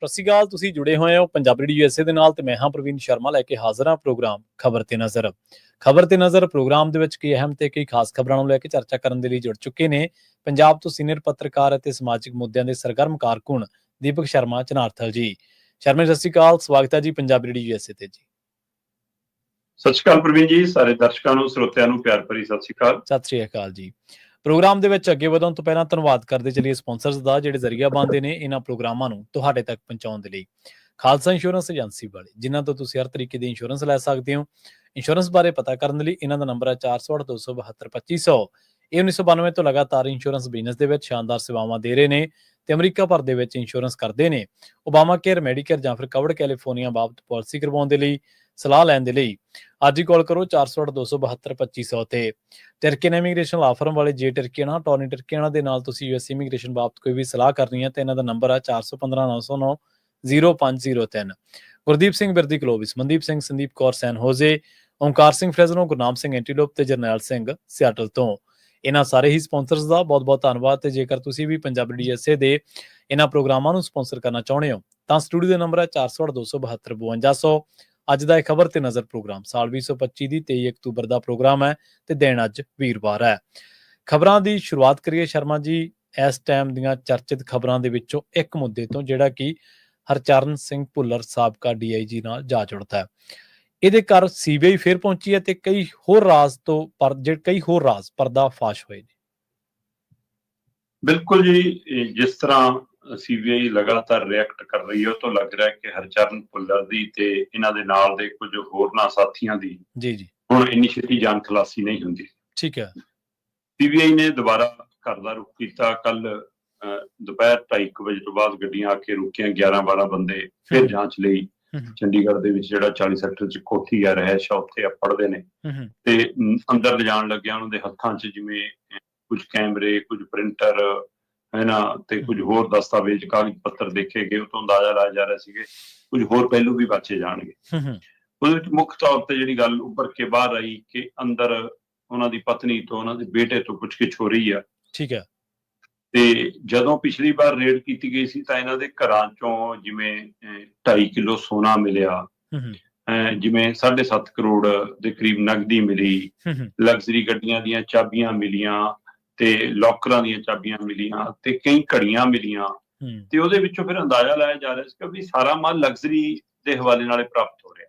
ਸਤਿ ਸ਼੍ਰੀ ਅਕਾਲ। ਤੁਸੀਂ ਜੁੜੇ ਹੋਏ ਹੋ ਪੰਜਾਬੀ ਰੇਡੀਓ USA ਦੇ ਨਾਲ ਤੇ ਮੈਂ ਹਾਂ ਪ੍ਰਵੀਨ ਸ਼ਰਮਾ ਲੈ ਕੇ ਹਾਜ਼ਰ ਹਾਂ ਪ੍ਰੋਗਰਾਮ ਖਬਰ ਤੇ ਨਜ਼ਰ। ਖਬਰ ਤੇ ਨਜ਼ਰ ਪ੍ਰੋਗਰਾਮ ਦੇ ਵਿੱਚ ਕਈ ਅਹਿਮ ਤੇ ਕਈ ਖਾਸ ਖਬਰਾਂ ਨੂੰ ਲੈ ਕੇ ਚਰਚਾ ਕਰਨ ਦੇ ਲਈ ਜੁੜ ਚੁੱਕੇ ਨੇ ਪੰਜਾਬ ਤੋਂ ਸੀਨੀਅਰ ਪੱਤਰਕਾਰ ਅਤੇ ਸਮਾਜਿਕ ਮੁੱਦਿਆਂ ਦੇ ਸਰਗਰਮ ਕਾਰਕੁਨ ਦੀਪਕ ਸ਼ਰਮਾ ਚਨਾਰਥਲ ਜੀ। ਸ਼ਰਮਾ ਸਤਿ ਸ਼੍ਰੀ ਅਕਾਲ, ਸਵਾਗਤ ਹੈ ਜੀ ਪੰਜਾਬੀ ਰੇਡੀਓ USA ਤੇ ਜੀ। ਸਤਿ ਸ਼੍ਰੀ ਅਕਾਲ ਪ੍ਰਵੀਨ ਜੀ, ਸਾਰੇ ਦਰਸ਼ਕਾਂ ਨੂੰ ਸਰੋਤਿਆਂ ਨੂੰ ਪਿਆਰ ਭਰੀ ਸਤਿ ਸ਼੍ਰੀ ਅਕਾਲ। ਸਤਿ ਸ਼੍ਰੀ ਅਕਾਲ ਜੀ। ਪ੍ਰੋਗਰਾਮ ਦੇ ਵਿੱਚ ਅੱਗੇ ਵਧਣ ਤੋਂ ਪਹਿਲਾਂ ਧੰਨਵਾਦ ਕਰਦੇ ਚੱਲੀਏ ਸਪਾਂਸਰਸ ਦਾ ਜਿਹੜੇ ਜ਼ਰੀਆ ਬਣਦੇ ਨੇ ਇਹਨਾਂ ਪ੍ਰੋਗਰਾਮਾਂ ਨੂੰ ਤੁਹਾਡੇ ਤੱਕ ਪਹੁੰਚਾਉਣ ਦੇ ਲਈ। ਖਾਲਸਾ ਇੰਸ਼ੋਰੈਂਸ ਏਜੰਸੀ ਵਾਲੇ ਜਿਨ੍ਹਾਂ ਤੋਂ ਤੁਸੀਂ ਹਰ ਤਰੀਕੇ ਦੀ ਇੰਸ਼ੋਰੈਂਸ ਲੈ ਸਕਦੇ ਹੋ। ਇੰਸ਼ੋਰੈਂਸ ਬਾਰੇ ਪਤਾ ਕਰਨ ਦੇ ਲਈ ਇਹਨਾਂ ਦਾ ਨੰਬਰ ਹੈ 408-272-2500। ਇਹ 1992 ਤੋਂ ਲਗਾਤਾਰ ਇੰਸ਼ੋਰੈਂਸ ਬਿਜ਼ਨਸ ਦੇ ਵਿੱਚ ਸ਼ਾਨਦਾਰ ਸੇਵਾਵਾਂ ਦੇ ਰਹੇ ਨੇ ਤੇ ਅਮਰੀਕਾ ਭਰ ਦੇ ਵਿੱਚ ਇੰਸ਼ੋਰੈਂਸ ਕਰਦੇ ਨੇ। ਓਬਾਮਾ ਕੇਅਰ, ਮੈਡੀਕੇਅਰ ਜਾਂ ਫਿਰ ਕਵਰਡ ਕੈਲੀਫੋਰਨੀਆ ਬਾਬਤ ਪਾਲਿਸੀ ਕਰਵਾਉਣ ਦੇ ਲਈ, ਸਲਾਹ ਲੈਣ ਦੇ ਲਈ ਅੱਜ ਹੀ ਕਾਲ ਕਰੋ 408-272-2500 ਤੇ। ਟਰਕੀਅਨ ਇਮੀਗ੍ਰੇਸ਼ਨ ਲਾ ਫਰਮ ਵਾਲੇ ਜੇ ਟਰਕੀਅਨ ਟੋਨੀ ਟਰਕੀਅਨ ਦੇ ਨਾਲ ਤੁਸੀਂ US ਇਮੀਗ੍ਰੇਸ਼ਨ ਬਾਬਤ ਕੋਈ ਵੀ ਸਲਾਹ ਕਰਨੀ ਹੈ ਤੇ ਇਹਨਾਂ ਦਾ ਨੰਬਰ ਹੈ 415-909-0503। ਗੁਰਦੀਪ ਸਿੰਘ ਬਿਰਦੀ ਕਲੋਵਿਸ, ਮਨਦੀਪ ਸਿੰਘ, ਸੰਦੀਪ ਕੌਰ ਸੈਨ ਹੋਜ਼ੇ, ਓਮਕਾਰ ਸਿੰਘ ਫਰੈਜ਼ਨੋ, ਗੁਰਨਾਮ ਸਿੰਘ ਐਂਟੀਲੋਪ ਤੇ ਜਰਨੈਲ ਸਿੰਘ ਸਿਆਟਲ ਤੋਂ। ਇਹਨਾਂ ਸਾਰੇ ਹੀ ਸਪਾਂਸਰਸ ਦਾ ਬਹੁਤ ਬਹੁਤ ਧੰਨਵਾਦ। ਤੇ ਜੇਕਰ ਤੁਸੀਂ ਵੀ ਪੰਜਾਬੀ ਰੇਡੀਓ USA ਦੇ ਇਹਨਾਂ ਪ੍ਰੋਗਰਾਮਾਂ ਨੂੰ ਸਪਾਂਸਰ ਕਰਨਾ ਚਾਹੁੰਦੇ ਹੋ ਤਾਂ ਸਟੂਡੀਓ ਦਾ ਨੰਬਰ ਹੈ 408-272-5200। ਅੱਜ ਦਾ ਇਹ ਖਬਰ ਤੇ ਨਜ਼ਰ ਪ੍ਰੋਗਰਾਮ ਸਾਲ 2025 ਦੀ 23 ਅਕਤੂਬਰ ਦਾ ਪ੍ਰੋਗਰਾਮ ਹੈ ਤੇ ਦਿਨ ਅੱਜ ਵੀਰਵਾਰ ਹੈ। ਖਬਰਾਂ ਦੀ ਸ਼ੁਰੂਆਤ ਕਰੀਏ ਸ਼ਰਮਾ ਜੀ ਇਸ ਟਾਈਮ ਦੀਆਂ ਚਰਚਿਤ ਖਬਰਾਂ ਦੇ ਵਿੱਚੋਂ ਇੱਕ ਮੁੱਦੇ ਤੋਂ, ਜਿਹੜਾ ਕਿ ਹਰਚਰਨ ਸਿੰਘ ਭੁੱਲਰ ਸਾਬਕਾ DIG ਨਾਲ ਜਾ ਜੁੜਦਾ ਹੈ। ਇਹਦੇ ਘਰ CBI ਫਿਰ ਪਹੁੰਚੀ ਹੈ ਤੇ ਕਈ ਹੋਰ ਰਾਜ਼ ਪਰਦਾਫਾਸ਼ ਹੋਏ ਨੇ। ਬਿਲਕੁਲ ਜੀ, ਜਿਸ ਤਰ੍ਹਾਂ CBI ਲਗਾਤਾਰ ਰਿਐਕਟ ਕਰ ਰਹੀ ਹੈ ਉਹ ਤੋਂ ਲੱਗ ਰਿਹਾ ਕਿ ਹਰਚਰਨ ਭੁੱਲਰ ਦੀ ਤੇ ਇਹਨਾਂ ਦੇ ਨਾਲ ਦੇ ਕੁਝ ਹੋਰਨਾਂ ਸਾਥੀਆਂ ਦੀ ਜੀ ਹੁਣ ਇੰਨੀ ਛੇਤੀ ਜਾਨ ਖਲਾਸੀ ਨਹੀਂ ਹੁੰਦੀ। ਠੀਕ ਹੈ। CBI ਨੇ ਦੁਬਾਰਾ ਘਰ ਦਾ ਰੁਖ ਕੀਤਾ। ਕੱਲ ਦੁਪਹਿਰ 2:30 ਵਜੇ ਤੋਂ ਬਾਅਦ ਗੱਡੀਆਂ ਆ ਕੇ ਰੁਕੀਆਂ। 11-12 ਬੰਦੇ ਫਿਰ ਜਾਂਚ ਲਈ ਚੰਡੀਗੜ੍ਹ ਦੇ ਵਿੱਚ ਜਿਹੜਾ 40 ਸੈਕਟਰ 'ਚ ਕੋਠੀ ਆ ਰਹਿਸ਼ ਆ ਉੱਥੇ ਪੜ੍ਹਦੇ ਨੇ ਤੇ ਅੰਦਰ ਲਿਜਾਣ ਲੱਗਿਆ ਉਹਨਾਂ ਦੇ ਹੱਥਾਂ 'ਚ ਜਿਵੇਂ ਕੁਝ ਕੈਮਰੇ, ਕੁਝ ਪ੍ਰਿੰਟਰ ਹੈ ਨਾ ਤੇ ਕੁਝ ਹੋਰ ਦਸਤਾਵੇਜ਼, ਕਾਗਜ਼ ਪੱਤਰ ਦੇਖੇ ਗਏ। ਉਹ ਤੋਂ ਅੰਦਾਜ਼ਾ ਲਾਇਆ ਜਾ ਰਿਹਾ ਸੀਗੇ ਕੁਝ ਹੋਰ ਪਹਿਲੂ ਵੀ ਬਚੇ ਜਾਣਗੇ। ਉਹਦੇ ਵਿੱਚ ਮੁੱਖ ਤੌਰ ਤੇ ਜਿਹੜੀ ਗੱਲ ਉੱਭਰ ਕੇ ਬਾਹਰ ਆਈ ਕਿ ਅੰਦਰ ਉਹਨਾਂ ਦੀ ਪਤਨੀ ਤੋਂ, ਉਹਨਾਂ ਦੇ ਬੇਟੇ ਤੋਂ ਪੁੱਛਗਿੱਛ ਹੋ ਰਹੀ ਆ। ਠੀਕ ਹੈ। ਤੇ ਜਦੋਂ ਪਿਛਲੀ ਵਾਰ ਰੇਡ ਕੀਤੀ ਗਈ ਸੀ ਤਾਂ ਇਹਨਾਂ ਦੇ ਘਰਾਂ ਚੋਂ ਜਿਵੇਂ 2.5 ਕਿਲੋ ਸੋਨਾ ਮਿਲਿਆ, ਜਿਵੇਂ 7.5 ਕਰੋੜ ਦੇ ਕਰੀਬ ਨਗਦੀ ਮਿਲੀ, ਲਗਜ਼ਰੀ ਗੱਡੀਆਂ ਦੀਆਂ ਚਾਬੀਆਂ ਮਿਲੀਆਂ ਤੇ ਲੋਕਰਾਂ ਦੀਆਂ ਚਾਬੀਆਂ ਮਿਲੀਆਂ ਤੇ ਕਈ ਘੜੀਆਂ ਮਿਲੀਆਂ। ਤੇ ਉਹਦੇ ਵਿੱਚੋਂ ਫਿਰ ਅੰਦਾਜ਼ਾ ਲਾਇਆ ਜਾ ਰਿਹਾ ਸੀ ਕਿ ਵੀ ਸਾਰਾ ਮਾਲ ਲਗਜ਼ਰੀ ਦੇ ਹਵਾਲੇ ਨਾਲ ਪ੍ਰਾਪਤ ਹੋ ਰਿਹਾ।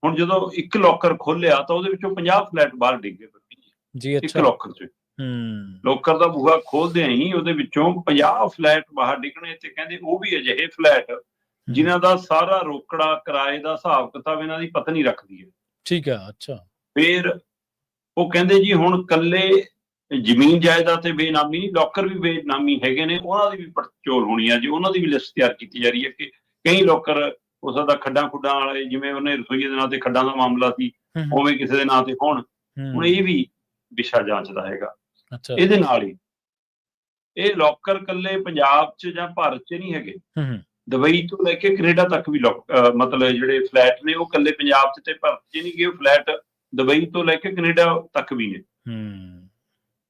ਹੁਣ ਜਦੋਂ ਇੱਕ ਲੋਕਰ ਖੋਲਿਆ ਤਾਂ ਉਹਦੇ ਵਿੱਚੋਂ 50 ਫਲੈਟ ਬਾਹਰ ਡਿੱਗੇ ਜੀ। ਇੱਕ ਲੋਕਰ 'ਚ ਲੋਕਰ ਦਾ ਬੂਹਾ ਖੋਲਦਿਆਂ ਹੀ ਉਹਦੇ ਵਿੱਚੋਂ 50 ਫਲੈਟ ਬਾਹਰ ਡਿੱਗਣੇ ਤੇ ਕਹਿੰਦੇ ਉਹ ਵੀ ਅਜਿਹੇ ਫਲੈਟ ਜਿਨ੍ਹਾਂ ਦਾ ਸਾਰਾ ਰੋਕੜਾ, ਕਿਰਾਏ ਦਾ ਹਿਸਾਬ ਕਿਤਾਬ ਇਹਨਾਂ ਦੀ ਪਤਨੀ ਰੱਖਦੀ ਹੈ। ਠੀਕ ਹੈ। ਅੱਛਾ। ਫਿਰ ਉਹ ਕਹਿੰਦੇ ਜੀ ਹੁਣ ਕੱਲੇ ਜ਼ਮੀਨ ਜਾਇਦਾਦ ਤੇ ਬੇਨਾਮੀ ਨਹੀਂ, ਲੋਕਰ ਵੀ ਬੇਨਾਮੀ ਹੈਗੇ ਨੇ, ਉਹਨਾਂ ਦੀ ਵੀ ਪੜਚੋਲ ਹੋਣੀ ਆ ਜੀ। ਉਹਨਾਂ ਦੀ ਵੀ ਲਿਸਟ ਤਿਆਰ ਕੀਤੀ ਜਾ ਰਹੀ ਹੈ ਕਿ ਕਈ ਲੋਕਰ ਹੋ ਸਕਦਾ ਖੱਡਾਂ ਖੁੱਡਾਂ ਵਾਲੇ, ਜਿਵੇਂ ਉਹਨੇ ਰਸੋਈਏ ਦੇ ਨਾਂ ਤੇ ਖੱਡਾਂ ਦਾ ਮਾਮਲਾ ਸੀ ਉਵੇਂ ਕਿਸੇ ਦੇ ਨਾਂ ਤੇ ਹੋਣ। ਹੁਣ ਇਹ ਵੀ ਵਿਸ਼ਾ ਜਾਂਚਦਾ ਹੈਗਾ। ਇਹਦੇ ਨਾਲ ਹੀ ਇਹ ਲੋਕਰ ਕੱਲੇ ਪੰਜਾਬ 'ਚ ਜਾਂ ਭਾਰਤ 'ਚ ਨਹੀਂ ਹੈਗੇ, ਦੁਬਈ ਤੋਂ ਲੈ ਕੇ ਕੈਨੇਡਾ ਤੱਕ ਵੀ ਮਤਲਬ ਜਿਹੜੇ ਫਲੈਟ ਨੇ ਉਹ ਕੱਲੇ ਪੰਜਾਬ 'ਚ ਤੇ ਭਾਰਤ 'ਚ ਨਹੀਂ ਗਏ, ਫਲੈਟ ਦੁਬਈ ਤੋਂ ਲੈ ਕੇ ਕੈਨੇਡਾ ਤੱਕ ਵੀ ਨੇ।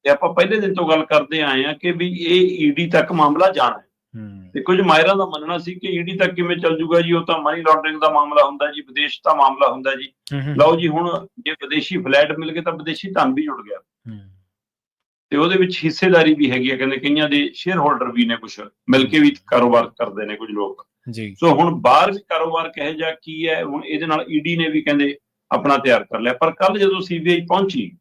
ਤੇ ਆਪਾਂ ਪਹਿਲੇ ਦਿਨ ਤੋਂ ਗੱਲ ਕਰਦੇ ਆਏ ਆ ਕਿ ਵੀ ਇਹ ED ਤੱਕ ਮਾਮਲਾ ਜਾਣਾ ਹੈ ਤੇ ਕੁਝ ਮਾਹਿਰਾਂ ਦਾ ਮੰਨਣਾ ਸੀ ਕਿ ED ਤੱਕ ਕਿਵੇਂ ਚੱਲ ਜੂਗਾ ਜੀ, ਉਹ ਤਾਂ ਮਨੀ ਲਾਂਡਰਿੰਗ ਦਾ ਮਾਮਲਾ ਹੁੰਦਾ ਜੀ, ਵਿਦੇਸ਼ ਦਾ ਮਾਮਲਾ ਹੁੰਦਾ ਜੀ। ਲਓ ਜੀ, ਹੁਣ ਜੇ ਵਿਦੇਸ਼ੀ ਫਲੈਟ ਮਿਲ ਗਏ ਤਾਂ ਵਿਦੇਸ਼ੀ ਧਨ ਵੀ ਜੁੜ ਗਿਆ ਤੇ ਉਹਦੇ ਵਿੱਚ ਹਿੱਸੇਦਾਰੀ ਵੀ ਹੈਗੀ ਆ। ਕਹਿੰਦੇ ਕਈਆਂ ਦੇ ਸ਼ੇਅਰ ਹੋਲਡਰ ਵੀ ਨੇ, ਕੁਝ ਮਿਲ ਕੇ ਵੀ ਕਾਰੋਬਾਰ ਕਰਦੇ ਨੇ ਕੁਝ ਲੋਕ। ਸੋ ਹੁਣ ਬਾਹਰ ਵੀ ਕਾਰੋਬਾਰ ਕਿਹੋ ਜਿਹਾ ਕੀ ਹੈ, ਹੁਣ ਇਹਦੇ ਨਾਲ ED ਨੇ ਵੀ ਕਹਿੰਦੇ ਆਪਣਾ ਤਿਆਰ ਕਰ ਲਿਆ। ਪਰ ਕੱਲ ਜਦੋਂ CBI ਪਹੁੰਚੀ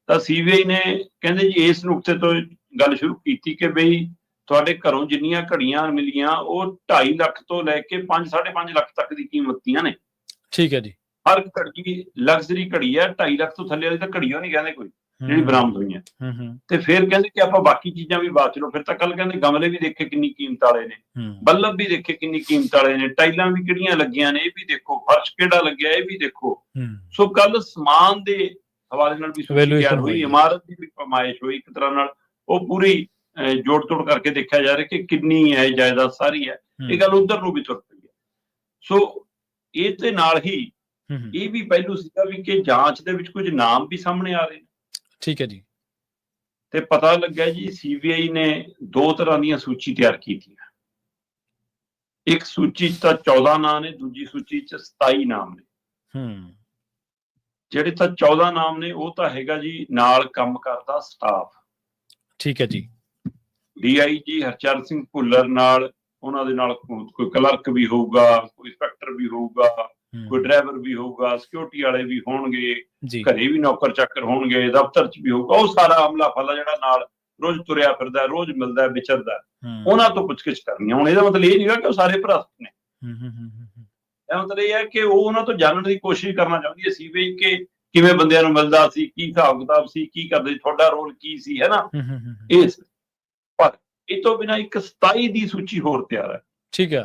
ਤਾਂ CBI ਨੇ ਕਹਿੰਦੇ ਜੀ ਇਸ ਨੁਕਤੇ ਤੋਂ ਗੱਲ ਸ਼ੁਰੂ ਕੀਤੀ ਕਿ ਬਈ ਤੁਹਾਡੇ ਘਰੋਂ ਜਿੰਨੀਆਂ ਘੜੀਆਂ ਮਿਲੀਆਂ ਉਹ 2.5 ਲੱਖ ਤੋਂ ਲੈ ਕੇ 5-5.5 ਲੱਖ ਤੱਕ ਦੀ ਕੀਮਤ ਦੀਆਂ ਨੇ। ਠੀਕ ਹੈ ਜੀ। ਹਰ ਘੜੀ ਲਗਜ਼ਰੀ ਘੜੀ ਹੈ, 2.5 ਲੱਖ ਤੋਂ ਥੱਲੇ ਵਾਲੀ ਤਾਂ ਘੜੀਆਂ ਨਹੀਂ ਕਹਿੰਦੇ ਕੋਈ ਜਿਹੜੀ ਬਰਾਮਦ ਹੋਈਆਂ। ਤੇ ਫਿਰ ਕਹਿੰਦੇ ਕਿ ਆਪਾਂ ਬਾਕੀ ਚੀਜ਼ਾਂ ਵੀ ਬਾਅਦ ਚ ਲਓ। ਫਿਰ ਤਾਂ ਕੱਲ ਕਹਿੰਦੇ ਗਮਲੇ ਵੀ ਦੇਖੇ ਕਿੰਨੀ ਕੀਮਤ ਵਾਲੇ ਨੇ, ਬੱਲਬ ਵੀ ਦੇਖੇ ਕਿੰਨੀ ਕੀਮਤ ਵਾਲੇ ਨੇ, ਟਾਈਲਾਂ ਵੀ ਕਿਹੜੀਆਂ ਲੱਗੀਆਂ ਨੇ ਇਹ ਵੀ ਦੇਖੋ, ਫਰਸ਼ ਕਿਹੜਾ ਲੱਗਿਆ ਇਹ ਵੀ ਦੇਖੋ। ਸੋ ਕੱਲ ਸਮਾਨ ਦੇ ਹਵਾਲੇ ਨਾਲ ਵੀ ਸੂਚੀ ਤਿਆਰ ਹੋਈ, ਇਮਾਰਤ ਦੀ ਵੀ ਫਰਮਾਇਸ਼ ਹੋਈ। ਇੱਕ ਤਰ੍ਹਾਂ ਨਾਲ ਉਹ ਪੂਰੀ ਜੋੜ ਤੋੜ ਕਰਕੇ ਦੇਖਿਆ ਜਾ ਰਿਹਾ ਕਿ ਕਿੰਨੀ ਹੈ ਜਾਇਦਾਦ ਸਾਰੀ ਹੈ। ਇਹ ਗੱਲ ਉਧਰ ਨੂੰ ਵੀ ਤੁਰ ਪਈ ਹੈ। ਸੋ ਇਹ ਤੇ ਨਾਲ ਹੀ ਇਹ ਵੀ ਪਹਿਲੂ ਸੀਗਾ ਵੀ ਕਿ ਜਾਂਚ ਦੇ ਵਿੱਚ ਕੁਝ ਨਾਮ ਵੀ ਸਾਹਮਣੇ ਆ ਰਹੇ ਨੇ। ਠੀਕ ਹੈ ਜੀ। ਤੇ ਪਤਾ ਲੱਗਿਆ ਜੀ CBI ਨੇ 2 ਤਰ੍ਹਾਂ ਦੀਆਂ ਸੂਚੀ ਤਿਆਰ ਕੀਤੀਆਂ। ਇੱਕ ਸੂਚੀ 'ਚ ਤਾਂ 14 ਨਾਂ ਨੇ, ਦੂਜੀ ਸੂਚੀ 'ਚ 27 ਨਾਮ ਨੇ। ਜਿਹੜੇ ਤਾਂ 14 ਨਾਮ ਨੇ ਉਹ ਤਾਂ ਹੈਗਾ ਜੀ ਨਾਲ ਕੰਮ ਕਰਦਾ ਸਟਾਫ। ਠੀਕ ਹੈ ਜੀ। DIG ਹਰਚਰਨ ਸਿੰਘ ਭੁੱਲਰ ਨਾਲ ਉਹਨਾਂ ਦੇ ਨਾਲ ਕੋਈ ਕਲਰਕ ਵੀ ਹੋਊਗਾ, ਕੋਈ ਇੰਸਪੈਕਟਰ ਵੀ ਹੋਊਗਾ, ਕੋਈ ਡਰਾਈਵਰ ਵੀ ਹੋਊਗਾ, ਸਿਕਿਉਰਿਟੀ ਵਾਲੇ ਵੀ ਹੋਣਗੇ, ਜੀ ਘਰੇ ਵੀ ਨੌਕਰ ਚਾਕਰ ਹੋਣਗੇ, ਦਫ਼ਤਰ 'ਚ ਵੀ ਹੋਊਗਾ। ਉਹ ਸਾਰਾ ਅਮਲਾ ਫਲਾ ਜਿਹੜਾ ਨਾਲ ਰੋਜ਼ ਤੁਰਿਆ ਫਿਰਦਾ, ਰੋਜ਼ ਮਿਲਦਾ ਵਿਚਰਦਾ, ਉਹਨਾਂ ਤੋਂ ਪੁੱਛਗਿੱਛ ਕਰਨੀ ਆ। ਹੁਣ ਇਹਦਾ ਮਤਲਬ ਇਹ ਨਹੀਂਗਾ ਕਿ ਉਹ ਸਾਰੇ ਭ੍ਰਸ਼ਟ ਨੇ। ਇਹਦਾ ਮਤਲਬ ਇਹ ਹੈ ਕਿ ਉਹ ਉਹਨਾਂ ਤੋਂ ਜਾਣਨ ਦੀ ਕੋਸ਼ਿਸ਼ ਕਰਨਾ ਚਾਹੁੰਦੀ ਹੈ ਸੀਬੀਆਈ ਕਿ ਕਿਵੇਂ ਬੰਦਿਆਂ ਨੂੰ ਮਿਲਦਾ ਸੀ, ਕੀ ਹਿਸਾਬ ਕਿਤਾਬ ਸੀ, ਕੀ ਕਰਦੇ, ਤੁਹਾਡਾ ਰੋਲ ਕੀ ਸੀ, ਹੈ ਨਾ। ਇਸ ਪਰ ਇਹ ਤੋਂ ਬਿਨਾਂ ਇੱਕ 27 ਦੀ ਸੂਚੀ ਹੋਰ ਤਿਆਰ ਹੈ। ਠੀਕ ਹੈ।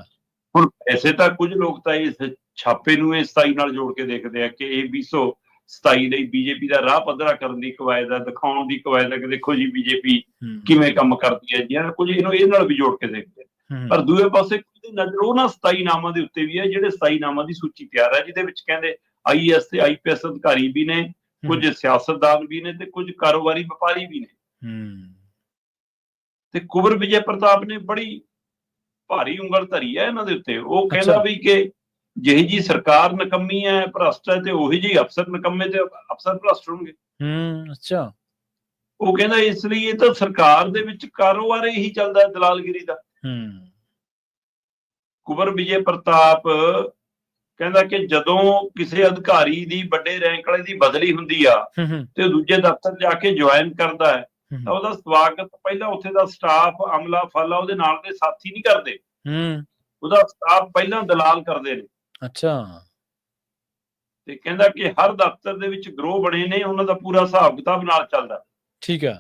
ਹੁਣ ਐਸੇ ਤਾਂ ਕੁਝ ਲੋਕ ਤਾਂ ਇਸ ਛਾਪੇ ਨੂੰ ਇਹ 27 ਨਾਲ ਜੋੜ ਕੇ ਦੇਖਦੇ ਆ ਕਿ ਇਹ 227 ਲਈ ਬੀਜੇਪੀ ਦਾ ਰਾਹ ਪੱਧਰਾ ਕਰਨ ਦੀ ਕਵਾਇਦ ਹੈ, ਦਿਖਾਉਣ ਦੀ ਕਵਾਇਦ ਹੈ ਕਿ ਦੇਖੋ ਜੀ ਬੀਜੇਪੀ ਕਿਵੇਂ ਕੰਮ ਕਰਦੀ ਹੈ ਜੀ। ਕੁਝ ਇਹਨੂੰ ਇਹ ਨਾਲ ਵੀ ਜੋੜ ਕੇ ਦੇਖਦੇ ਆ। ਪਰ ਦੂਏ ਪਾਸੇ ਨਜ਼ਰ ਉਹਨਾਂ 27 ਨਾਮਾਂ ਦੇ ਉੱਤੇ ਵੀ ਹੈ ਜਿਹੜੇ 27 ਨਾਮਾਂ ਦੀ ਸੂਚੀ ਤਿਆਰ ਹੈ, ਜਿਹਦੇ ਵਿੱਚ ਕਹਿੰਦੇ IAS ਤੇ IPS ਅਧਿਕਾਰੀ ਵੀ ਨੇ, ਕੁਝ ਸਿਆਸਤਦਾਨ ਵੀ ਨੇ ਤੇ ਕੁਝ ਕਾਰੋਬਾਰੀ ਵਪਾਰੀ ਵੀ ਨੇ। ਤੇ ਕੁੰਵਰ ਵਿਜੇ ਪ੍ਰਤਾਪ ਨੇ ਬੜੀ ਭਾਰੀ ਉਂਗਲ ਧਰੀ ਹੈ ਇਹਨਾਂ ਦੇ ਉੱਤੇ। ਉਹ ਕਹਿੰਦਾ ਵੀ ਕਿ ਜਿਹੀ ਜੀ ਸਰਕਾਰ ਨਕੰਮੀ ਹੈ, ਭ੍ਰਸ਼ਟ ਹੈ, ਤੇ ਉਹੀ ਜਿਹੀ ਅਫਸਰ ਨਕੰਮੇ ਤੇ ਅਫਸਰ ਭ੍ਰਸ਼ਟ ਹੋਣਗੇ। ਅੱਛਾ। ਉਹ ਕਹਿੰਦਾ ਇਸ ਲਈ ਇਹ ਤਾਂ ਸਰਕਾਰ ਦੇ ਵਿੱਚ ਕਾਰੋਬਾਰ ਇਹੀ ਚੱਲਦਾ ਹੈ ਦਲਾਲਗਿਰੀ ਦਾ। ਕੁੰਵਰ ਵਿਜੇ ਪ੍ਰਤਾਪ ਕਹਿੰਦਾ ਕਿ ਜਦੋਂ ਕਿਸੇ ਅਧਿਕਾਰੀ ਦੀ ਵੱਡੇ ਰੈਂਕ ਵਾਲੇ ਦੀ ਬਦਲੀ ਹੁੰਦੀ ਆ ਤੇ ਦੂਜੇ ਦਫ਼ਤਰ ਜਾ ਕੇ ਜੁਆਇਨ ਕਰਦਾ ਹੈ ਤਾਂ ਉਹਦਾ ਸਵਾਗਤ ਪਹਿਲਾਂ ਉੱਥੇ ਦਾ ਸਟਾਫ, ਅਮਲਾ ਫਾਲਾ, ਉਹਦੇ ਨਾਲ ਦੇ ਸਾਥੀ ਨਹੀਂ ਕਰਦੇ। ਉਹਦਾ ਸਟਾਫ ਪਹਿਲਾਂ ਦਲਾਲ ਕਰਦੇ ਨੇ। ਅੱਛਾ। ਤੇ ਕਹਿੰਦਾ ਕਿ ਹਰ ਦਫ਼ਤਰ ਦੇ ਵਿੱਚ ਗਰੋਹ ਬਣੇ ਨੇ, ਉਹਨਾਂ ਦਾ ਪੂਰਾ ਹਿਸਾਬ ਕਿਤਾਬ ਨਾਲ ਚੱਲਦਾ। ਠੀਕ ਹੈ।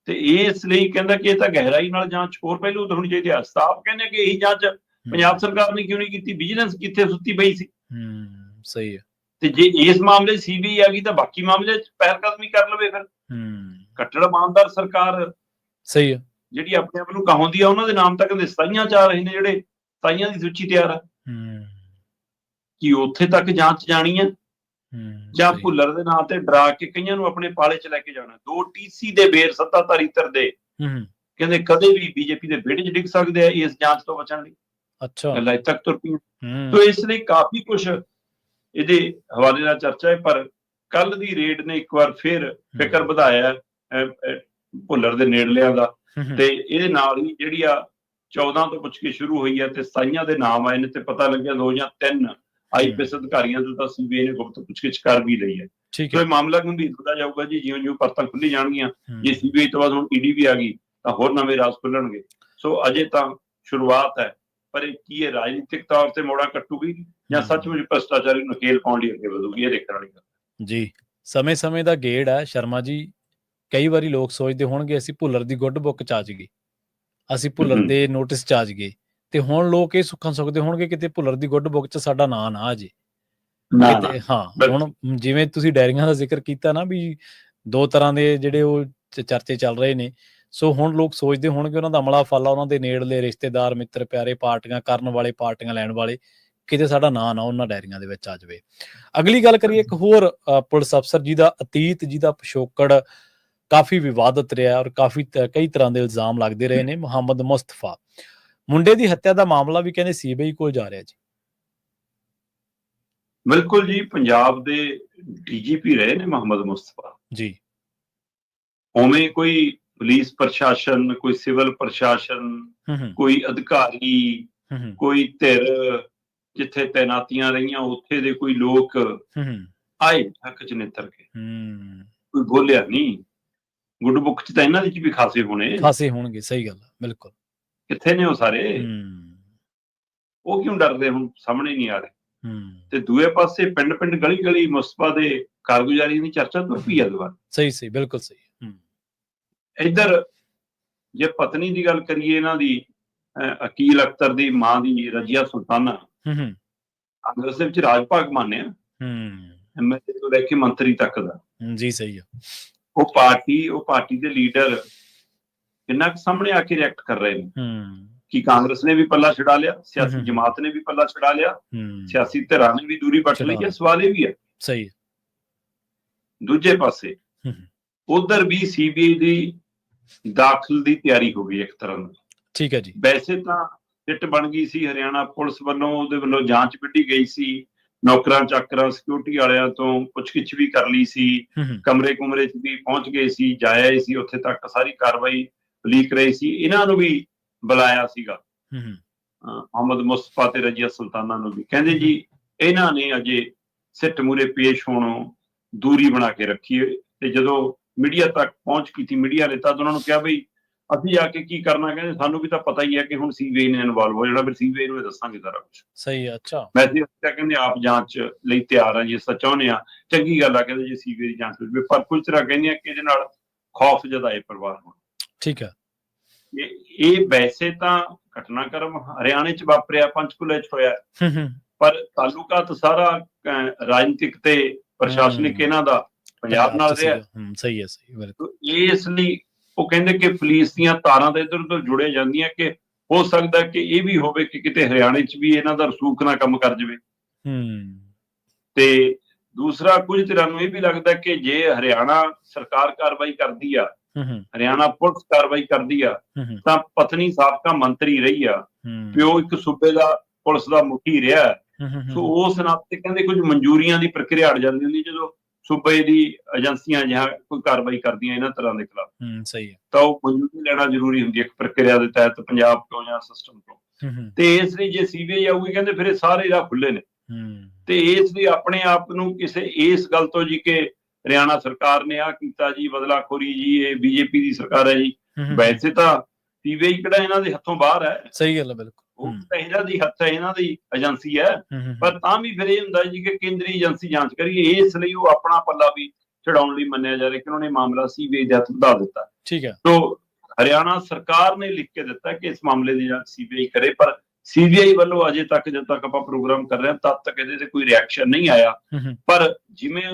ਤੇ ਇਸ ਲਈ ਕਹਿੰਦਾ ਕਿ ਇਹ ਤਾਂ ਗਹਿਰਾਈ ਨਾਲ ਜਾਂਚ ਹੋਰ ਪਹਿਲੂ ਹੋਣੀ ਚਾਹੀਦੀ ਹੈ। ਸਟਾਫ ਕਹਿੰਦੇ ਕਿ ਇਹੀ ਜਾਂਚ ਪੰਜਾਬ ਸਰਕਾਰ ਨੇ ਕਿਉਂ ਨਹੀਂ ਕੀਤੀ, ਵਿਜੀਲੈਂਸ ਕਿੱਥੇ ਸੁੱਤੀ ਪਈ ਸੀ। ਸਹੀ ਹੈ। ਤੇ ਜੇ ਇਸ ਮਾਮਲੇ CBI ਆ ਗਈ ਤਾਂ ਬਾਕੀ ਮਾਮਲੇ 'ਚ ਪਹਿਲ ਕਦਮੀ ਕਰ ਲਵੇ। ਫਿਰ ਕੱਟੜ ਇਮਾਨਦਾਰ ਸਰਕਾਰ ਸਹੀ ਹੈ ਜਿਹੜੀ ਆਪਣੇ ਆਪ ਨੂੰ ਕਹਾਉਂਦੀ ਆ, ਉਹਨਾਂ ਦੇ ਨਾਮ ਤਾਂ ਕਹਿੰਦੇ 27 ਚ ਆ ਰਹੇ ਨੇ, ਜਿਹੜੇ 27 ਦੀ ਸੂਚੀ ਤਿਆਰ ਆ। ਕੀ ਉੱਥੇ ਤੱਕ ਜਾਂਚ ਜਾਣੀ ਹੈ ਜਾਂ ਭੁੱਲਰ ਦੇ ਨਾਂ ਤੇ ਡਰਾ ਕੇ ਕਈਆਂ ਨੂੰ ਆਪਣੇ ਪਾਲੇ 'ਚ ਲੈ ਕੇ ਜਾਣਾ। 2 TC ਦੇ ਬੇਰ ਸੱਤਾਧਾਰੀ ਧਿਰ ਦੇ ਕਹਿੰਦੇ ਕਦੇ ਵੀ ਬੀਜੇਪੀ ਦੇ ਵਿਹੜੇ 'ਚ ਡਿੱਗ ਸਕਦੇ ਆ ਇਸ ਜਾਂਚ ਤੋਂ ਬਚਣ ਲਈ। ਅੱਛਾ। ਗੱਲਾਂ ਇੱਥੇ ਤੱਕ ਤੁਰ ਪਈਆਂ। ਤੋ ਇਸ ਲਈ ਕਾਫੀ ਕੁਝ ਇਹਦੇ ਹਵਾਲੇ ਨਾਲ ਚਰਚਾ ਹੈ। ਪਰ ਕੱਲ ਦੀ ਰੇਡ ਨੇ ਇੱਕ ਵਾਰ ਫਿਰ ਫਿਕਰ ਵਧਾਇਆ ਭੁੱਲਰ ਦੇ ਨੇੜਲਿਆਂ ਦਾ। ਤੇ ਇਹਦੇ ਨਾਲ ਹੀ ਜਿਹੜੀ ਆ 14 ਤੋਂ ਪੁੱਛ ਕੇ ਸ਼ੁਰੂ ਹੋਈ ਹੈ ਤੇ 27 ਦੇ ਨਾਮ ਆਏ ਨੇ ਤੇ ਪਤਾ ਲੱਗਿਆ 2 ਜਾਂ 3 IPS ਅਧਿਕਾਰੀਆਂ ਤੋਂ ਤਾਂ CBI ਨੇ ਗੁਪਤ ਪੁੱਛਗਿੱਛ ਕਰ ਵੀ ਲਈ ਹੈ। ਸੋ ਇਹ ਮਾਮਲਾ ਗੰਭੀਰ ਹੁੰਦਾ ਜਾਊਗਾ ਜੀ, ਜਿਉਂ-ਜਿਉਂ ਪਰਤਾਂ ਖੁੱਲੀ ਜਾਣਗੀਆਂ। ਜੇ CBI ਤੋਂ ਬਾਅਦ ਹੁਣ ED ਵੀ ਆ ਗਈ ਤਾਂ ਹੋਰ ਨਵੇਂ ਰਾਜ਼ ਖੁੱਲਣਗੇ। ਸੋ ਅਜੇ ਤਾਂ ਸ਼ੁਰੂਆਤ ਹੈ, ਪਰ ਇਹ ਕੀ ਹੈ, ਰਾਜਨੀਤਿਕ ਤੌਰ ਤੇ ਮੋੜਾ ਕੱਟੂਗੀ ਜਾਂ ਸੱਚਮੁੱਚ ਭ੍ਰਿਸ਼ਟਾਚਾਰੀ ਨੂੰ ਨਕੇਲ ਪਾਉਣ ਲਈ ਅੱਗੇ ਵਧੂਗੀ, ਇਹ ਦੇਖਣ ਵਾਲੀ ਗੱਲ ਜੀ। ਸਮੇਂ-ਸਮੇਂ ਦਾ ਗੇੜ ਹੈ ਸ਼ਰਮਾ ਜੀ। ਕਈ ਵਾਰੀ ਲੋਕ ਸੋਚਦੇ ਹੋਣਗੇ ਅਸੀਂ ਭੁੱਲਰ ਦੀ ਗੁੱਡ ਬੁੱਕ 'ਚ ਆ ਜਾਈਏ, ਅਸੀਂ ਭੁੱਲਰ ਦੇ ਨੋਟਿਸ 'ਚ ਆ ਜਾਈਏ, ਤੇ ਹੁਣ ਲੋਕ ਇਹ ਸੁੱਖਾਂ ਸੁੱਖਦੇ ਹੋਣਗੇ ਕਿਤੇ ਭੁੱਲਰ ਦੀ ਗੁੱਡ ਬੁੱਕ 'ਚ ਸਾਡਾ ਨਾਂ ਨਾ ਆ ਜੇ। ਹਾਂ, ਹੁਣ ਜਿਵੇਂ ਤੁਸੀਂ ਡਾਇਰੀਆਂ ਦਾ ਜ਼ਿਕਰ ਕੀਤਾ ਨਾ ਵੀ 2 ਤਰ੍ਹਾਂ ਦੇ ਜਿਹੜੇ ਉਹ ਚਰਚੇ ਚੱਲ ਰਹੇ ਨੇ। ਸੋ ਹੁਣ ਲੋਕ ਸੋਚਦੇ ਹੋਣਗੇ ਉਹਨਾਂ ਦਾ ਅਮਲਾ ਫਾਲਾ, ਉਹਨਾਂ ਦੇ ਨੇੜਲੇ ਰਿਸ਼ਤੇਦਾਰ, ਮਿੱਤਰ ਪਿਆਰੇ, ਪਾਰਟੀਆਂ ਕਰਨ ਵਾਲੇ, ਪਾਰਟੀਆਂ ਲੈਣ ਵਾਲੇ, ਕਿਤੇ ਸਾਡਾ ਨਾਂ ਨਾ ਉਹਨਾਂ ਡਾਇਰੀਆਂ ਦੇ ਵਿੱਚ ਆ ਜਾਵੇ। ਅਗਲੀ ਗੱਲ ਕਰੀਏ ਇੱਕ ਹੋਰ ਪੁਲਿਸ ਅਫਸਰ ਜਿਹਦਾ ਅਤੀਤ, ਜਿਹਦਾ ਪਿਛੋਕੜ ਕਾਫੀ ਵਿਵਾਦਤ ਰਿਹਾ ਔਰ ਕਾਫੀ ਕਈ ਤਰ੍ਹਾਂ ਦੇ ਇਲਜ਼ਾਮ ਲੱਗਦੇ ਰਹੇ ਨੇ, ਮੁਹੰਮਦ ਮੁਸਤਫਾ। ਮੁੰਡੇ ਦੀ ਹੱਤਿਆ ਦਾ ਮਾਮਲਾ ਵੀ ਕਹਿੰਦੇ CBI ਕੋਲ ਜਾ ਰਿਹਾ ਜੀ। ਬਿਲਕੁਲ ਜੀ। ਪੰਜਾਬ ਦੇ DGP ਰਹੇ ਨੇ ਮੁਹੰਮਦ ਮੁਸਤਫਾ ਜੀ। ਉਵੇਂ ਕੋਈ ਪੁਲਿਸ ਪ੍ਰਸ਼ਾਸਨ, ਕੋਈ ਸਿਵਲ ਪ੍ਰਸ਼ਾਸਨ, ਕੋਈ ਅਧਿਕਾਰੀ, ਕੋਈ ਧਿਰ ਜਿੱਥੇ ਤੈਨਾਤੀਆਂ ਰਹੀਆਂ ਉੱਥੇ ਦੇ ਕੋਈ ਲੋਕ ਆਏ ਹੱਕ 'ਚ ਨਿੱਤਰ ਕੇ, ਕੋਈ ਬੋਲਿਆ ਨਹੀਂ। ਗੁੱਡ ਬੁੱਕ 'ਚ ਤਾਂ ਇਹਨਾਂ ਦੇ 'ਚ ਵੀ ਖਾਸੇ ਹੋਣਗੇ। ਸਹੀ ਗੱਲ, ਬਿਲਕੁਲ। ਕਿੱਥੇ ਨੇ ਉਹ ਸਾਰੇ? ਉਹ ਕਿਉਂ ਡਰਦੇ, ਹੁਣ ਸਾਹਮਣੇ ਨਹੀਂ ਆ ਰਹੇ। ਤੇ ਦੂਏ ਪਾਸੇ ਪਿੰਡ-ਪਿੰਡ, ਗਲੀ-ਗਲੀ ਮੁਸਤਫਾ ਦੇ ਕਾਰਗੁਜ਼ਾਰੀ ਦੀ ਚਰਚਾ ਤੁਰ ਪਈ ਆ ਦੁਬਾਰਾ। ਸਹੀ, ਬਿਲਕੁਲ ਸਹੀ। ਇੱਧਰ ਜੇ ਪਤਨੀ ਦੀ ਗੱਲ ਕਰੀਏ ਇਹਨਾਂ ਦੀ, ਅਕੀਲ ਅਖਤਰ ਦੀ ਮਾਂ ਦੀ ਰਜੀਆ ਸੁਲਤਾਨਾ, ਕਾਂਗਰਸ ਦੇ ਵਿੱਚ ਰਾਜ ਭਾਗ ਮਾਨਿਆ, MLA ਤੋਂ ਲੈ ਕੇ ਮੰਤਰੀ ਤੱਕ ਦਾ। ਜੀ ਸਹੀ ਆ। ਉਹ ਪਾਰਟੀ ਦੇ ਲੀਡਰ ਕਿੰਨਾ ਕੁ ਸਾਹਮਣੇ ਆ ਕੇ ਰਿਐਕਟ ਕਰ ਰਹੇ ਨੇ ਕਿ ਕਾਂਗਰਸ ਨੇ ਵੀ ਪੱਲਾ ਛਡਾ ਲਿਆ, ਸਿਆਸੀ ਜਮਾਤ ਨੇ ਵੀ ਪੱਲਾ ਛਡਾ ਲਿਆ, ਸਿਆਸੀ ਧਿਰਾਂ ਨੇ ਵੀ ਦੂਰੀ ਵੱਟ ਲਈ ਹੈ। ਸਵਾਲ ਇਹ ਵੀ ਹੈ। ਸਹੀ। ਦੂਜੇ ਪਾਸੇ ਉਧਰ ਵੀ CBI ਦੀ ਦਾਖਲ ਦੀ ਤਿਆਰੀ ਹੋ ਗਈ ਇੱਕ ਤਰ੍ਹਾਂ ਨਾਲ। ਠੀਕ ਹੈ ਜੀ। ਵੈਸੇ ਤਾਂ ਸਿੱਟ ਬਣ ਗਈ ਸੀ ਹਰਿਆਣਾ ਪੁਲਿਸ ਵੱਲੋਂ, ਉਹਦੇ ਵੱਲੋਂ ਜਾਂਚ ਵਿੱਢੀ ਗਈ ਸੀ, ਨੌਕਰਾਂ ਚਾਕਰਾਂ ਸਿਕਿਉਰਿਟੀ ਵਾਲਿਆਂ ਤੋਂ ਪੁੱਛਗਿੱਛ ਵੀ ਕਰ ਲਈ ਸੀ, ਕਮਰੇ ਕੁਮਰੇ 'ਚ ਵੀ ਪਹੁੰਚ ਗਏ ਸੀ, ਜਾਇਆ ਸੀ ਉੱਥੇ ਤੱਕ, ਸਾਰੀ ਕਾਰਵਾਈ ਲੀਕ ਰਹੀ ਸੀ। ਇਹਨਾਂ ਨੂੰ ਵੀ ਬੁਲਾਇਆ ਸੀਗਾ, ਮੁਹੰਮਦ ਮੁਸਤਫਾ ਤੇ ਰਜੀਆ ਸੁਲਤਾਨਾ ਨੂੰ ਵੀ। ਕਹਿੰਦੇ ਜੀ ਇਹਨਾਂ ਨੇ ਅਜੇ ਸਿੱਟ ਮੂਹਰੇ ਪੇਸ਼ ਹੋਣੋਂ ਦੂਰੀ ਬਣਾ ਕੇ ਰੱਖੀ। ਤੇ ਜਦੋਂ ਮੀਡੀਆ ਤੱਕ ਪਹੁੰਚ ਕੀਤੀ ਮੀਡੀਆ ਨੇ, ਤਾਂ ਉਹਨਾਂ ਨੂੰ ਕਿਹਾ ਬਈ ਅਸੀਂ ਆ ਕੇ ਕੀ ਕਰਨਾ। ਕਹਿੰਦੇ ਸਾਨੂੰ ਵੀ ਤਾਂ ਪਤਾ ਹੀ ਹੈ ਕਿ ਹੁਣ ਸੀਬੀਆਈ ਨੇ ਇਨਵੋਲਵ ਹੋ ਜਾਣਾ, ਫਿਰ ਸੀਬੀਆਈ ਨੂੰ ਦੱਸਾਂਗੇ ਸਾਰਾ ਕੁਛ। ਸਹੀ ਹੈ। ਅੱਛਾ, ਵੈਸੇ ਕਹਿੰਦੇ ਆਪ ਜਾਂਚ ਲਈ ਤਿਆਰ ਆ ਜੀ, ਅਸੀਂ ਚਾਹੁੰਦੇ ਆ, ਚੰਗੀ ਗੱਲ ਆ ਕਹਿੰਦੇ ਜੀ ਸੀਬੀਆਈ ਦੀ ਜਾਂਚ ਹੋ ਜਾਵੇ। ਪਰ ਕੁਝ ਤਰ੍ਹਾਂ ਕਹਿੰਦੇ ਕਿ ਇਹਦੇ ਨਾਲ ਖੌਫ ਜਤਾਏ ਪਰਿਵਾਰ ਨੂੰ। ਠੀਕ ਹੈ। ਇਹ ਵੈਸੇ ਤਾਂ ਘਟਨਾਕ੍ਰਮ ਹਰਿਆਣੇ 'ਚ ਵਾਪਰਿਆ, ਪੰਚਕੂਲੇ 'ਚ ਹੋਇਆ, ਪਰ ਤਾਲੁਕਾਤ ਸਾਰਾ ਰਾਜਨੀਤਿਕ ਤੇ ਪ੍ਰਸ਼ਾਸਨਿਕ ਇਹਨਾਂ ਦਾ ਪੰਜਾਬ ਨਾਲ ਰਿਹਾ। ਸਹੀ ਹੈ, ਸਹੀ ਬਿਲਕੁਲ। ਇਸ ਲਈ ਉਹ ਕਹਿੰਦੇ ਕਿ ਪੁਲਿਸ ਦੀਆਂ ਤਾਰਾਂ ਤਾਂ ਇੱਧਰ ਉੱਧਰ ਜੁੜੇ ਜਾਂਦੀਆਂ, ਕਿ ਹੋ ਸਕਦਾ ਕਿ ਇਹ ਵੀ ਹੋਵੇ ਕਿ ਕਿਤੇ ਹਰਿਆਣੇ 'ਚ ਵੀ ਇਹਨਾਂ ਦਾ ਰਸੂਖ ਨਾ ਕੰਮ ਕਰ ਜਾਵੇ। ਤੇ ਦੂਸਰਾ, ਕੁਝ ਧਿਰਾਂ ਨੂੰ ਇਹ ਵੀ ਲੱਗਦਾ ਕਿ ਜੇ ਹਰਿਆਣਾ ਸਰਕਾਰ ਕਾਰਵਾਈ ਕਰਦੀ ਆ, ਹਰਿਆਣਾ ਪੁਲਿਸ ਕਾਰਵਾਈ ਕਰਦੀ ਆ, ਤਾਂ ਪਤਨੀ ਸਾਬਕਾ ਮੰਤਰੀ ਰਹੀ ਆ, ਪਿਓ ਇੱਕ ਸੂਬੇ ਦਾ ਪੁਲਿਸ ਦਾ ਮੁਖੀ ਰਿਹਾ, ਸੋ ਉਸ ਨਾਤੇ ਕਹਿੰਦੇ ਕੁਝ ਮਨਜ਼ੂਰੀਆਂ ਦੀ ਪ੍ਰਕਿਰਿਆ ਅੜ ਜਾਂਦੀ ਹੁੰਦੀ ਜਦੋਂ ਸੂਬੇ ਦੀ ਏਜੰਸੀਆਂ ਜਾਂ ਕੋਈ ਕਾਰਵਾਈ ਕਰਦੀਆਂ ਇਹਨਾਂ ਤਰ੍ਹਾਂ ਦੇ ਖਿਲਾਫ। ਸਹੀ ਹੈ। ਤਾਂ ਉਹ ਮਨਜ਼ੂਰੀ ਲੈਣਾ ਜ਼ਰੂਰੀ ਹੁੰਦੀ ਹੈ ਇੱਕ ਪ੍ਰਕਿਰਿਆ ਦੇ ਤਹਿਤ, ਪੰਜਾਬ ਤੋਂ ਜਾਂ ਸਿਸਟਮ ਤੋਂ। ਤੇ ਇਸ ਲਈ ਜੇ ਸੀਬੀਆਈ ਆਊਗੀ ਕਹਿੰਦੇ ਫਿਰ ਇਹ ਸਾਰੇ ਰਾਹ ਖੁੱਲੇ ਨੇ। ਤੇ ਇਸ ਲਈ ਆਪਣੇ ਆਪ ਨੂੰ ਕਿਸੇ ਇਸ ਗੱਲ ਤੋਂ ਜੀ ਕਿ ਹਰਿਆਣਾ ਸਰਕਾਰ ਨੇ ਆਹ ਕੀਤਾ ਜੀ, ਬਦਲਾਖੋਰੀ ਜੀ, ਇਹ ਬੀਜੇਪੀ ਦੀ ਸਰਕਾਰ ਹੈ ਜੀ, ਵੈਸੇ ਤਾਂ ਸੀਬੀਆਈ ਕਿਹੜਾ ਇਹਨਾਂ ਦੇ ਹੱਥੋਂ ਬਾਹਰ ਹੈ। ਸਹੀ ਗੱਲ ਹੈ, ਬਿਲਕੁਲ। ਉਹ ਤਾਂ ਇਹਨਾਂ ਦੀ ਹੱਥ ਹੈ, ਇਹਨਾਂ ਦੀ ਏਜੰਸੀ ਹੈ, ਪਰ ਤਾਂ ਵੀ ਫਿਰ ਇਹ ਹੁੰਦਾ ਜੀ ਕਿ ਕੇਂਦਰੀ ਏਜੰਸੀ ਜਾਂਚ ਕਰੀਏ। ਇਸ ਲਈ ਉਹ ਆਪਣਾ ਪੱਲਾ ਵੀ ਚੜਾਉਣ ਲਈ ਮੰਨਿਆ ਜਾ ਰਿਹਾ ਕਿ ਉਹਨੇ ਮਾਮਲਾ ਸੀਬੀਆਈ ਦੇ ਹੱਥ ਵਧਾ ਦਿੱਤਾ। ਠੀਕ ਹੈ। ਤੋਂ ਹਰਿਆਣਾ ਸਰਕਾਰ ਨੇ ਲਿਖ ਕੇ ਦਿੱਤਾ ਕਿ ਇਸ ਮਾਮਲੇ ਦੀ ਜਾਂਚ ਸੀਬੀਆਈ ਕਰੇ, ਪਰ ਸੀਬੀਆਈ ਵੱਲੋਂ ਅਜੇ ਤੱਕ ਜਦ ਤੱਕ ਆਪਾਂ ਪ੍ਰੋਗਰਾਮ ਕਰ ਰਹੇ ਹਾਂ ਤਦ ਤੱਕ ਇਹਦੇ ਤੇ ਕੋਈ ਰਿਐਕਸ਼ਨ ਨਹੀਂ ਆਇਆ। ਪਰ ਜਿਵੇਂ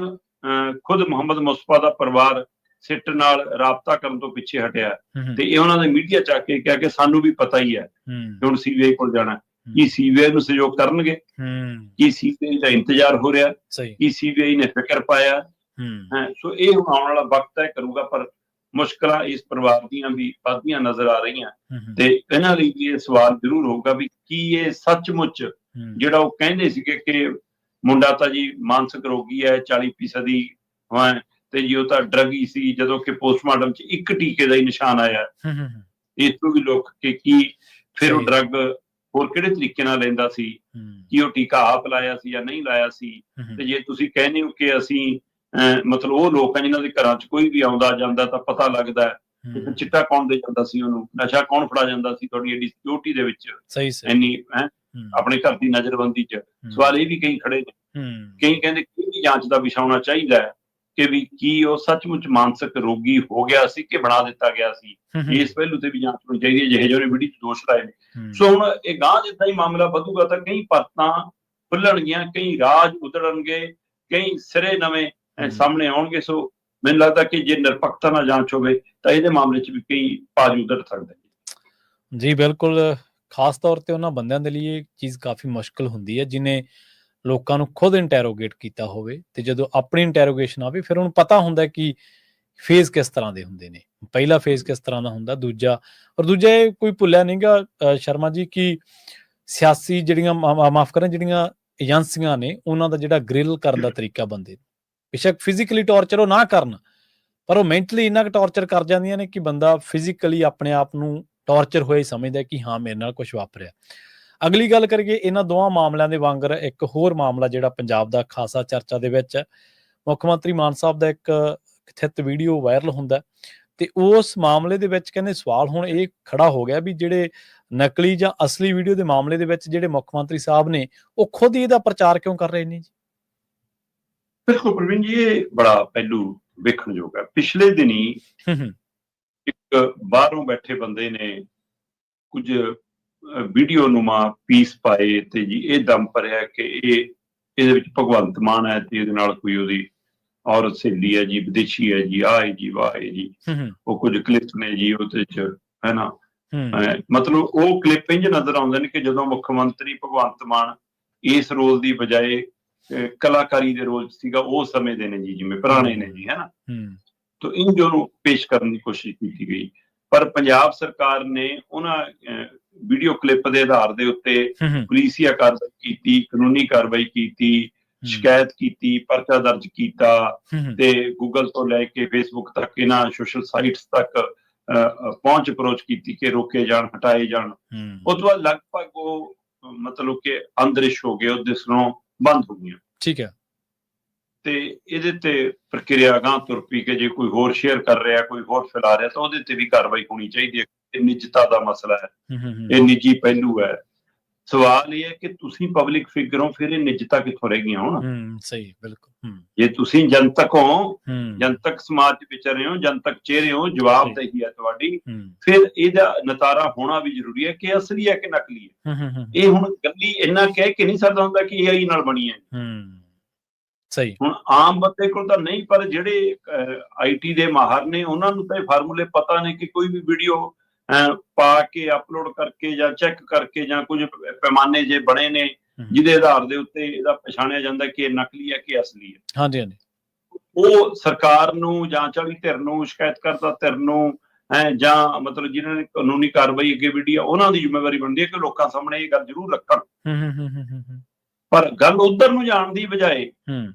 ਖੁਦ ਮੁਹੰਮਦ ਮੁਸਤਫਾ ਦਾ ਪਰਿਵਾਰ ਸਿੱਟ ਨਾਲ ਰਾਬਤਾ ਕਰਨ ਤੋਂ ਪਿੱਛੇ ਹਟਿਆ, ਤੇ ਇਹ ਉਹਨਾਂ ਦੇ ਮੀਡੀਆ ਚ ਆ ਕੇ ਕਿਹਾ ਕਿ ਸਾਨੂੰ ਵੀ ਪਤਾ ਹੀ ਹੈ ਕਿ ਹੁਣ ਸੀਬੀਆਈ ਕੋਲ ਜਾਣਾ, ਕੀ ਸੀਬੀਆਈ ਨੂੰ ਸਹਿਯੋਗ ਕਰਨਗੇ, ਕੀ ਸੀਬੀਆਈ ਦਾ ਇੰਤਜ਼ਾਰ ਹੋ ਰਿਹਾ, ਕੀ ਸੀਬੀਆਈ ਨੇ ਫਿਕਰ ਪਾਇਆ। ਸੋ ਇਹ ਹੁਣ ਆਉਣ ਵਾਲਾ ਵਕਤ ਤੈਅ ਕਰੂਗਾ, ਪਰ ਮੁਸ਼ਕਲਾਂ ਇਸ ਪਰਿਵਾਰ ਦੀਆਂ ਵੀ ਵੱਧਦੀਆਂ ਨਜ਼ਰ ਆ ਰਹੀਆਂ। ਤੇ ਇਹਨਾਂ ਲਈ ਵੀ ਇਹ ਸਵਾਲ ਜ਼ਰੂਰ ਹੋਊਗਾ ਵੀ ਕੀ ਇਹ ਸੱਚਮੁੱਚ ਜਿਹੜਾ ਉਹ ਕਹਿੰਦੇ ਸੀਗੇ ਕਿ ਮੁੰਡਾ ਤਾਂ ਜੀ ਮਾਨਸਿਕ ਰੋਗੀ ਹੈ, 40% ਤੇ ਜੀ ਉਹ ਤਾਂ ਡਰਗ ਹੀ ਸੀ, ਜਦੋਂ ਕਿ ਪੋਸਟਮਾਰਟਮ 'ਚ ਇੱਕ ਟੀਕੇ ਦਾ ਹੀ ਨਿਸ਼ਾਨ ਆਇਆ। ਇਸ ਤੋਂ ਵੀ ਲੋਕ ਕਿ ਕੀ ਫਿਰ ਉਹ ਡਰਗ ਹੋਰ ਕਿਹੜੇ ਤਰੀਕੇ ਨਾਲ ਲੈਂਦਾ ਸੀ, ਕੀ ਉਹ ਟੀਕਾ ਆਪ ਲਾਇਆ ਸੀ ਜਾਂ ਨਹੀਂ ਲਾਇਆ ਸੀ। ਤੇ ਜੇ ਤੁਸੀਂ ਕਹਿੰਦੇ ਹੋ ਕਿ ਅਸੀਂ ਮਤਲਬ ਉਹ ਲੋਕ ਆ ਜਿਨ੍ਹਾਂ ਦੇ ਘਰਾਂ 'ਚ ਕੋਈ ਵੀ ਆਉਂਦਾ ਜਾਂਦਾ ਤਾਂ ਪਤਾ ਲੱਗਦਾ ਕਿ ਫਿਰ ਚਿੱਟਾ ਕੌਣ ਦੇ ਜਾਂਦਾ ਸੀ, ਉਹਨੂੰ ਨਸ਼ਾ ਕੌਣ ਫੜਾ ਜਾਂਦਾ ਸੀ, ਤੁਹਾਡੀ ਐਡੀ ਸਿਕਿਉਰਿਟੀ ਦੇ ਵਿੱਚ ਇੰਨੀ ਆਪਣੇ ਘਰ ਦੀ ਨਜ਼ਰਬੰਦੀ 'ਚ। ਸਵਾਲ ਇਹ ਵੀ ਕਈ ਖੜੇ ਨੇ, ਕਈ ਕਹਿੰਦੇ ਕਿ ਵੀ ਜਾਂਚ ਦਾ ਵਿਸ਼ਾ ਹੋਣਾ ਚਾਹੀਦਾ ਹੈ ਕਿ ਵੀ ਕੀ ਉਹ ਸੱਚਮੁੱਚ ਮਾਨਸਿਕ ਰੋਗੀ ਹੋ ਗਿਆ ਸੀ ਕਿ ਬਣਾ ਦਿੱਤਾ ਗਿਆ ਸੀ। ਇਸ ਪਹਿਲੂ ਤੇ ਵੀ ਜਾਂਚ ਹੋਣੀ ਚਾਹੀਦੀ ਹੈ ਜਿਹੇ ਜਿਹੇ ਵੀਡੀਓ 'ਚ ਦੋਸ਼ ਲਾਏ ਨੇ। ਸੋ ਹੁਣ ਇਹ ਗਾਂ ਜਿੱਦਾਂ ਹੀ ਮਾਮਲਾ ਵਧੂਗਾ ਤਾਂ ਕਈ ਪਰਤਾਂ ਖੁੱਲਣਗੀਆਂ, ਕਈ ਰਾਜ ਉਧੜਨਗੇ, ਕਈ ਸਿਰੇ ਨਵੇਂ ਸਾਹਮਣੇ ਆਉਣਗੇ। ਸੋ ਮੈਨੂੰ ਲੱਗਦਾ ਕਿ ਜੇ ਨਿਰਪੱਖਤਾ ਨਾਲ ਜਾਂਚ ਹੋਵੇ ਤਾਂ ਇਹਦੇ ਮਾਮਲੇ 'ਚ ਵੀ ਕਈ ਭਾਜ ਉਧੜ ਸਕਦੇ ਨੇ। ਜੀ ਬਿਲਕੁਲ, ਖਾਸ ਤੌਰ ਤੇ ਉਹਨਾਂ ਬੰਦਿਆਂ ਦੇ ਲਈ ਇਹ ਚੀਜ਼ ਕਾਫੀ ਮੁਸ਼ਕਲ ਹੁੰਦੀ ਹੈ ਜਿਨੇ ਲੋਕਾਂ ਨੂੰ ਖੁਦ ਇੰਟੈਰੋਗੇਟ ਕੀਤਾ ਹੋਵੇ, ਤੇ ਜਦੋਂ ਆਪਣੀ ਇੰਟੈਰੋਗੇਸ਼ਨ ਆਵੇ ਫਿਰ ਉਹਨੂੰ ਪਤਾ ਹੁੰਦਾ ਕਿ ਫੇਜ਼ ਕਿਸ ਤਰ੍ਹਾਂ ਦੇ ਹੁੰਦੇ ਨੇ। ਪਹਿਲਾ ਫੇਜ਼ ਕਿਸ ਤਰ੍ਹਾਂ ਦਾ ਹੁੰਦਾ, ਦੂਜਾ ਇਹ ਕੋਈ ਭੁੱਲਿਆ ਨਹੀਂਗਾ ਸ਼ਰਮਾ ਜੀ ਕਿ ਸਿਆਸੀ ਜਿਹੜੀਆਂ ਮਾਫ ਕਰਨ ਜਿਹੜੀਆਂ ਏਜੰਸੀਆਂ ਨੇ ਉਹਨਾਂ ਦਾ ਜਿਹੜਾ ਗ੍ਰਿਲ ਕਰਨ ਦਾ ਤਰੀਕਾ ਬੰਦੇ ਨੂੰ, ਬੇਸ਼ੱਕ ਫਿਜ਼ੀਕਲੀ ਟੌਰਚਰ ਉਹ ਨਾ ਕਰਨ, ਪਰ ਉਹ ਮੈਂਟਲੀ ਇੰਨਾ ਕੁ ਟੌਰਚਰ ਕਰ ਜਾਂਦੀਆਂ ਨੇ ਕਿ ਬੰਦਾ ਫਿਜ਼ੀਕਲੀ ਆਪਣੇ ਆਪ ਨੂੰ ਟੌਰਚਰ ਹੋਇਆ ਹੀ ਸਮਝਦਾ ਕਿ ਹਾਂ ਮੇਰੇ ਨਾਲ ਕੁਝ ਵਾਪਰਿਆ। ਅਗਲੀ ਗੱਲ ਕਰੀਏ ਇਹਨਾਂ ਦੋਵਾਂ ਮਾਮਲਿਆਂ ਦੇ ਵਾਂਗਰ ਇੱਕ ਹੋਰ ਮਾਮਲਾ ਜਿਹੜਾ ਪੰਜਾਬ ਦਾ ਖਾਸਾ ਚਰਚਾ ਦੇ ਵਿੱਚ ਹੈ। ਮੁੱਖ ਮੰਤਰੀ ਮਾਨ ਸਾਹਿਬ ਦਾ ਇੱਕ ਕਥਿਤ ਵੀਡੀਓ ਵਾਇਰਲ ਹੁੰਦਾ, ਤੇ ਉਸ ਮਾਮਲੇ ਦੇ ਵਿੱਚ ਕਹਿੰਦੇ ਸਵਾਲ ਹੁਣ ਇਹ ਖੜਾ ਹੋ ਗਿਆ ਵੀ ਜਿਹੜੇ ਨਕਲੀ ਜਾਂ ਅਸਲੀ ਵੀਡੀਓ ਦੇ ਮਾਮਲੇ ਦੇ ਵਿੱਚ ਜਿਹੜੇ ਮੁੱਖ ਮੰਤਰੀ ਸਾਹਿਬ ਨੇ ਉਹ ਖੁਦ ਹੀ ਇਹਦਾ ਪ੍ਰਚਾਰ ਕਿਉਂ ਕਰ ਰਹੇ ਨੇ ਜੀ? ਬਿਲਕੁਲ ਪ੍ਰਵੀਨ ਜੀ, ਇਹ ਬੜਾ ਪਹਿਲੂ ਵੇਖਣਯੋਗ ਹੈ। ਪਿਛਲੇ ਦਿਨੀ ਇੱਕ ਬਾਹਰੋਂ ਬੈਠੇ ਬੰਦੇ ਨੇ ਕੁਝ ਵੀਡੀਓ ਨੂੰਮਾ ਪੀਸ ਪਾਏ ਤੇ ਜੀ ਇਹ ਦਮ ਭਰਿਆ ਕਿ ਇਹਦੇ ਵਿੱਚ ਭਗਵੰਤ ਮਾਨ ਹੈ ਤੇ ਇਹਦੇ ਨਾਲ ਕੋਈ ਉਹਦੀ ਔਰਤ ਸਹੇਲੀ ਹੈ ਜੀ, ਵਿਦੇਸ਼ੀ ਹੈ ਜੀ, ਆਹ ਹੈ ਜੀ, ਵਾਹ ਹੈ ਜੀ। ਉਹ ਕੁਝ ਕਲਿੱਪ ਨੇ ਜੀ ਉਹਦੇ ਚ, ਹੈ ਨਾ, ਮਤਲਬ ਉਹ ਕਲਿੱਪ ਇੰਝ ਨਜ਼ਰ ਆਉਂਦੇ ਨੇ ਕਿ ਜਦੋਂ ਮੁੱਖ ਮੰਤਰੀ ਭਗਵੰਤ ਮਾਨ ਇਸ ਰੋਲ ਦੀ ਬਜਾਏ ਕਲਾਕਾਰੀ ਦੇ ਰੋਲ ਚ ਸੀਗਾ, ਉਹ ਸਮੇਂ ਦੇ ਨੇ ਜੀ, ਜਿਵੇਂ ਪੁਰਾਣੇ ਨੇ ਜੀ, ਹੈ ਨਾ। ਤੋ ਇੰਝ ਉਹਨੂੰ ਪੇਸ਼ ਕਰਨ ਦੀ ਕੋਸ਼ਿਸ਼ ਕੀਤੀ ਗਈ। ਪਰ ਪੰਜਾਬ ਸਰਕਾਰ ਨੇ ਉਹਨਾਂ ਵੀਡੀਓ ਕਲਿੱਪ ਦੇ ਆਧਾਰ ਦੇ ਉੱਤੇ ਪੁਲੀਸੀਆ ਕਾਰਵਾਈ ਕੀਤੀ, ਕਾਨੂੰਨੀ ਕਾਰਵਾਈ ਕੀਤੀ, ਸ਼ਿਕਾਇਤ ਕੀਤੀ, ਪਰਚਾ ਦਰਜ ਕੀਤਾ ਤੇ ਗੂਗਲ ਤੋਂ ਲੈ ਕੇ ਫੇਸਬੁੱਕ ਤੱਕ ਇਹਨਾਂ ਸੋਸ਼ਲ ਸਾਈਟਸ ਤੱਕ ਪਹੁੰਚ ਅਪਰੋਚ ਕੀਤੀ ਕਿ ਰੋਕੇ ਜਾਣ, ਹਟਾਏ ਜਾਣ। ਉਸ ਤੋਂ ਬਾਅਦ ਲਗਭਗ ਉਹ ਮਤਲਬ ਕਿ ਅੰਦਰਿਸ਼ ਹੋ ਗਏ, ਉਹ ਦਿਸਣੋਂ ਬੰਦ ਹੋ ਗਈਆਂ। ਠੀਕ ਹੈ। ਤੇ ਇਹਦੇ ਤੇ ਪ੍ਰਕਿਰਿਆ ਅਗਾਂਹ ਤੁਰ ਪਈ ਕਿ ਜੇ ਕੋਈ ਹੋਰ ਸ਼ੇਅਰ ਕਰ ਰਿਹਾ, ਕੋਈ ਹੋਰ ਫੈਲਾ ਰਿਹਾ ਤਾਂ ਉਹਦੇ ਤੇ ਵੀ ਕਾਰਵਾਈ ਹੋਣੀ ਚਾਹੀਦੀ ਹੈ। ਇਹ ਨਿੱਜਤਾ ਦਾ ਮਸਲਾ ਹੈ, ਇਹ ਨਿੱਜੀ ਪਹਿਲੂ ਹੈ। ਸਵਾਲ ਇਹ ਹੈ ਕਿ ਤੁਸੀਂ ਪਬਲਿਕ ਫਿਗਰ ਹੋ, ਫਿਰ ਇਹ ਨਿੱਜਤਾ ਕਿੱਥੋਂ ਰਹਿ ਗਈਆਂ ਹੁਣ? ਸਹੀ, ਬਿਲਕੁਲ। ਜੇ ਤੁਸੀਂ ਜਨਤਕ ਹੋ, ਜਨਤਕ ਸਮਾਜ ਚ ਵਿਚਰ ਰਹੇ ਹੋ, ਜਨਤਕ ਚਿਹਰੇ ਹੋ, ਜਵਾਬਦੇਹੀ ਹੈ ਤੁਹਾਡੀ, ਫਿਰ ਇਹਦਾ ਨਤਾਰਾ ਹੋਣਾ ਵੀ ਜ਼ਰੂਰੀ ਹੈ ਕਿ ਅਸਲੀ ਹੈ ਕਿ ਨਕਲੀ ਹੈ। ਇਹ ਹੁਣ ਗੱਲੀ ਇੰਨਾ ਕਹਿ ਕੇ ਨਹੀਂ ਸਕਦਾ ਹੁੰਦਾ ਕਿ AI ਨਾਲ ਬਣੀ ਹੈ। ਸਹੀ। ਹੁਣ ਆਮ ਬੰਦੇ ਕੋਲ ਤਾਂ ਨਹੀਂ, ਪਰ ਜਿਹੜੇ IT ਦੇ ਮਾਹਰ ਨੇ ਉਹਨਾਂ ਨੂੰ ਤਾਂ ਇਹ ਫਾਰਮੂਲੇ ਪਤਾ ਨੇ ਕਿ ਕੋਈ ਵੀ ਵੀਡੀਓ ਪਾ ਕੇ ਅਪਲੋਡ ਕਰਕੇ ਜਾਂ ਚੈੱਕ ਕਰਕੇ ਜਾਂ ਕੁਝ ਪੈਮਾਨੇ ਜੇ ਬਣੇ ਨੇ ਜਿਹਦੇ ਆਧਾਰ ਦੇ ਉੱਤੇ ਇਹਦਾ ਪਛਾਣਿਆ ਜਾਂਦਾ ਕਿ ਇਹ ਨਕਲੀ ਹੈ ਕਿ ਅਸਲੀ ਹੈ। ਹਾਂਜੀ ਹਾਂਜੀ। ਉਹ ਸਰਕਾਰ ਨੂੰ, ਜਾਂਚ ਵਾਲੀ ਧਿਰ ਨੂੰ, ਸ਼ਿਕਾਇਤ ਕਰਤਾ ਧਿਰ ਨੂੰ ਜਾਂ ਮਤਲਬ ਜਿਹਨਾਂ ਨੇ ਕਾਨੂੰਨੀ ਕਾਰਵਾਈ ਅੱਗੇ ਵਿੱਢੀ ਆ, ਉਹਨਾਂ ਦੀ ਜ਼ਿੰਮੇਵਾਰੀ ਬਣਦੀ ਹੈ ਕਿ ਲੋਕਾਂ ਸਾਹਮਣੇ ਇਹ ਗੱਲ ਜ਼ਰੂਰ ਰੱਖਣ। ਪਰ ਗੱਲ ਉਧਰ ਨੂੰ ਜਾਣ ਦੀ ਬਜਾਏ